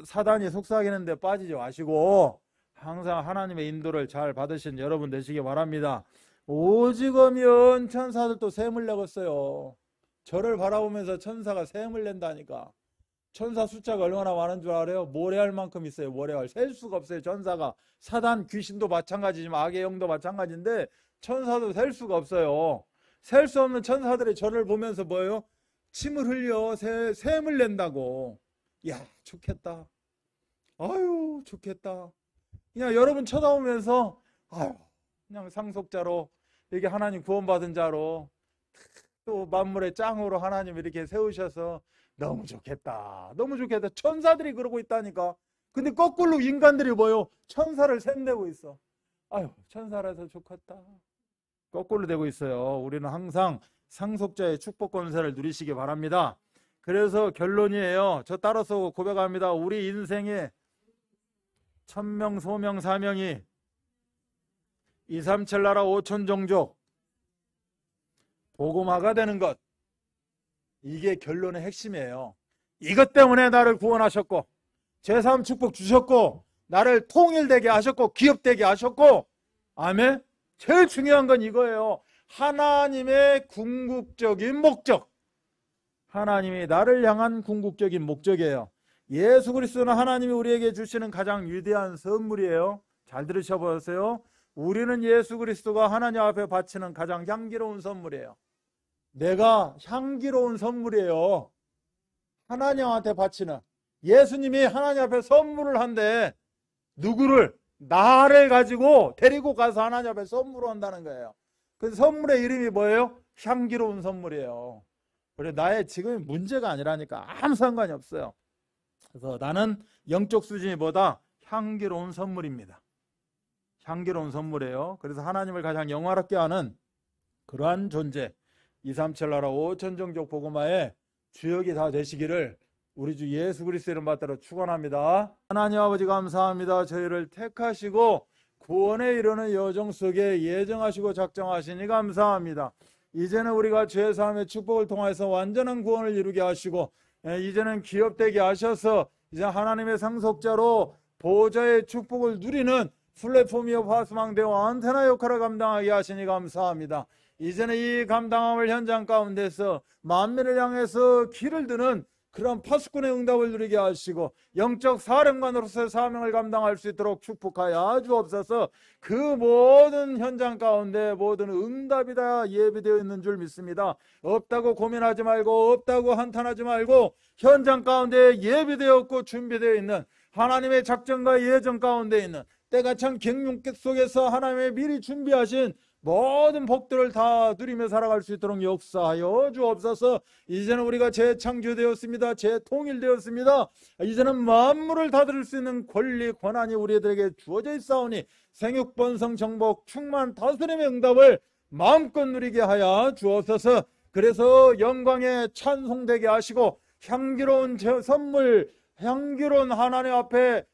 [SPEAKER 1] 사단이 속삭이는 데 빠지지 마시고 항상 하나님의 인도를 잘 받으신 여러분 되시기 바랍니다. 오직으면 천사들도 셈을 내겠어요. 저를 바라보면서 천사가 셈을 낸다니까. 천사 숫자가 얼마나 많은 줄 알아요? 모래알 만큼 있어요. 모래알. 셀 수가 없어요. 천사가. 사단 귀신도 마찬가지지만 악의 영도 마찬가지인데 천사도 셀 수가 없어요. 셀 수 없는 천사들이 저를 보면서 뭐예요? 침을 흘려 셈을 낸다고. 야 좋겠다. 아유 좋겠다. 그냥 여러분 쳐다보면서 아유 그냥 상속자로 이게 하나님 구원받은 자로 또 만물의 짱으로 하나님 이렇게 세우셔서 너무 좋겠다. 너무 좋겠다. 천사들이 그러고 있다니까. 근데 거꾸로 인간들이 뭐요? 천사를 셈내고 있어. 아유 천사라서 좋겠다. 거꾸로 되고 있어요. 우리는 항상 상속자의 축복 권세를 누리시기 바랍니다. 그래서 결론이에요. 저 따라서 고백합니다. 우리 인생에 천명, 소명, 사명이 2, 3, 7 나라 5천 종족 복음화가 되는 것. 이게 결론의 핵심이에요. 이것 때문에 나를 구원하셨고 제3 축복 주셨고 나를 통일되게 하셨고 기업되게 하셨고 아멘. 제일 중요한 건 이거예요. 하나님의 궁극적인 목적. 하나님이 나를 향한 궁극적인 목적이에요. 예수 그리스도는 하나님이 우리에게 주시는 가장 위대한 선물이에요. 잘 들으셔보세요. 우리는 예수 그리스도가 하나님 앞에 바치는 가장 향기로운 선물이에요. 내가 향기로운 선물이에요. 하나님한테 바치는. 예수님이 하나님 앞에 선물을 한대. 누구를? 나를 가지고 데리고 가서 하나님 앞에 선물을 한다는 거예요. 그 선물의 이름이 뭐예요? 향기로운 선물이에요. 그래 나의 지금의 문제가 아니라니까 아무 상관이 없어요. 그래서 나는 영적 수준이 보다 향기로운 선물입니다. 향기로운 선물이에요. 그래서 하나님을 가장 영화롭게 하는 그러한 존재 2, 3, 7 나라 5천 종족 복음화의 주역이 다 되시기를 우리 주 예수 그리스도 이름 받들어 축원합니다. 하나님 아버지 감사합니다. 저희를 택하시고 구원에 이르는 여정 속에 예정하시고 작정하시니 감사합니다. 이제는 우리가 죄사함의 축복을 통해서 완전한 구원을 이루게 하시고 이제는 기업되게 하셔서 이제 하나님의 상속자로 보좌의 축복을 누리는 플랫폼이요 화수망대와 안테나 역할을 감당하게 하시니 감사합니다. 이제는 이 감당함을 현장 가운데서 만민을 향해서 길을 드는 그런 파수꾼의 응답을 누리게 하시고 영적 사령관으로서의 사명을 감당할 수 있도록 축복하여 주옵소서. 그 모든 현장 가운데 모든 응답이 다 예비되어 있는 줄 믿습니다. 없다고 고민하지 말고 없다고 한탄하지 말고 현장 가운데 예비되었고 준비되어 있는 하나님의 작전과 예정 가운데 있는 때가 참 경륜 속에서 하나님의 미리 준비하신 모든 복들을 다 누리며 살아갈 수 있도록 역사하여 주옵소서. 이제는 우리가 재창조되었습니다. 재통일되었습니다. 이제는 만물을 다스릴 수 있는 권리 권한이 우리들에게 주어져 있사오니 생육번성 정복 충만 다스림의 응답을 마음껏 누리게 하여 주옵소서. 그래서 영광에 찬송되게 하시고 향기로운 선물 향기로운 하나님 앞에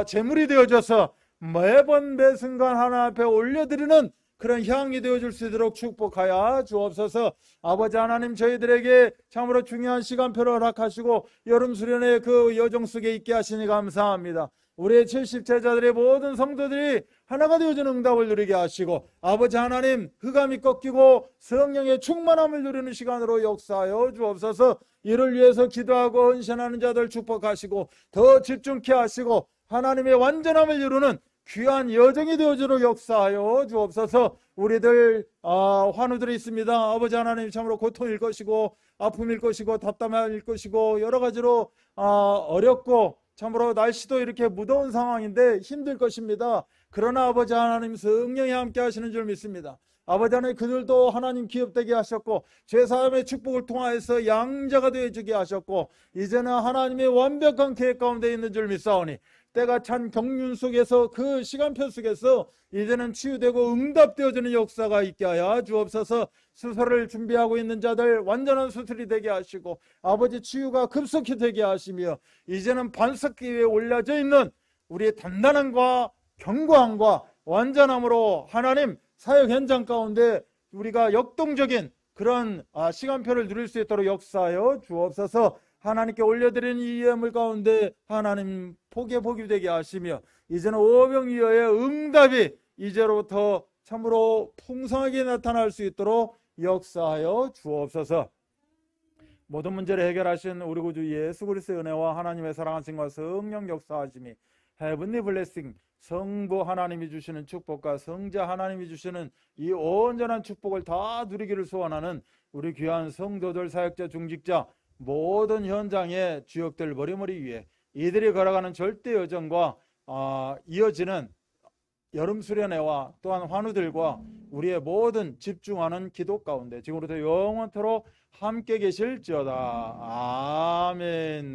[SPEAKER 1] 제물이 되어져서 매번 매 순간 하나님 앞에 올려드리는 그런 향이 되어줄 수 있도록 축복하여 주옵소서. 아버지 하나님 저희들에게 참으로 중요한 시간표를 허락하시고 여름 수련의 그 여정 속에 있게 하시니 감사합니다. 우리의 70제자들의 모든 성도들이 하나가 되어주는 응답을 누리게 하시고 아버지 하나님 흑암이 꺾이고 성령의 충만함을 누리는 시간으로 역사하여 주옵소서. 이를 위해서 기도하고 헌신하는 자들 축복하시고 더 집중케 하시고 하나님의 완전함을 이루는 귀한 여정이 되어주도록 역사하여 주옵소서. 우리들 환우들이 있습니다. 아버지 하나님 참으로 고통일 것이고 아픔일 것이고 답답할 것이고 여러 가지로 어렵고 참으로 날씨도 이렇게 무더운 상황인데 힘들 것입니다. 그러나 아버지 하나님 성령이 함께 하시는 줄 믿습니다. 아버지 하나님 그들도 하나님 기업되게 하셨고 죄사함의 축복을 통하여서 양자가 되어주게 하셨고 이제는 하나님의 완벽한 계획 가운데 있는 줄 믿사오니 때가 찬 경륜 속에서 그 시간표 속에서 이제는 치유되고 응답되어지는 역사가 있게 하여 주옵소서. 수술을 준비하고 있는 자들 완전한 수술이 되게 하시고 아버지 치유가 급속히 되게 하시며 이제는 반석기 위에 올려져 있는 우리의 단단함과 견고함과 완전함으로 하나님 사역 현장 가운데 우리가 역동적인 그런 시간표를 누릴 수 있도록 역사하여 주옵소서. 하나님께 올려드리는 이 예물 가운데 하나님 복의 복이 되게 하시며 이제는 오병이어의 응답이 이제로부터 참으로 풍성하게 나타날 수 있도록 역사하여 주옵소서. 모든 문제를 해결하신 우리 구주 예수 그리스도의 은혜와 하나님의 사랑하심과 성령 역사하심이 헤븐리 블레싱 성부 하나님이 주시는 축복과 성자 하나님이 주시는 이 온전한 축복을 다 누리기를 소원하는 우리 귀한 성도들, 사역자, 중직자 모든 현장의 주역들 머리머리 위에 이들이 걸어가는 절대 여정과 이어지는 여름 수련회와 또한 환우들과 우리의 모든 집중하는 기도 가운데 지금부터 영원토록 함께 계실지어다. 아멘.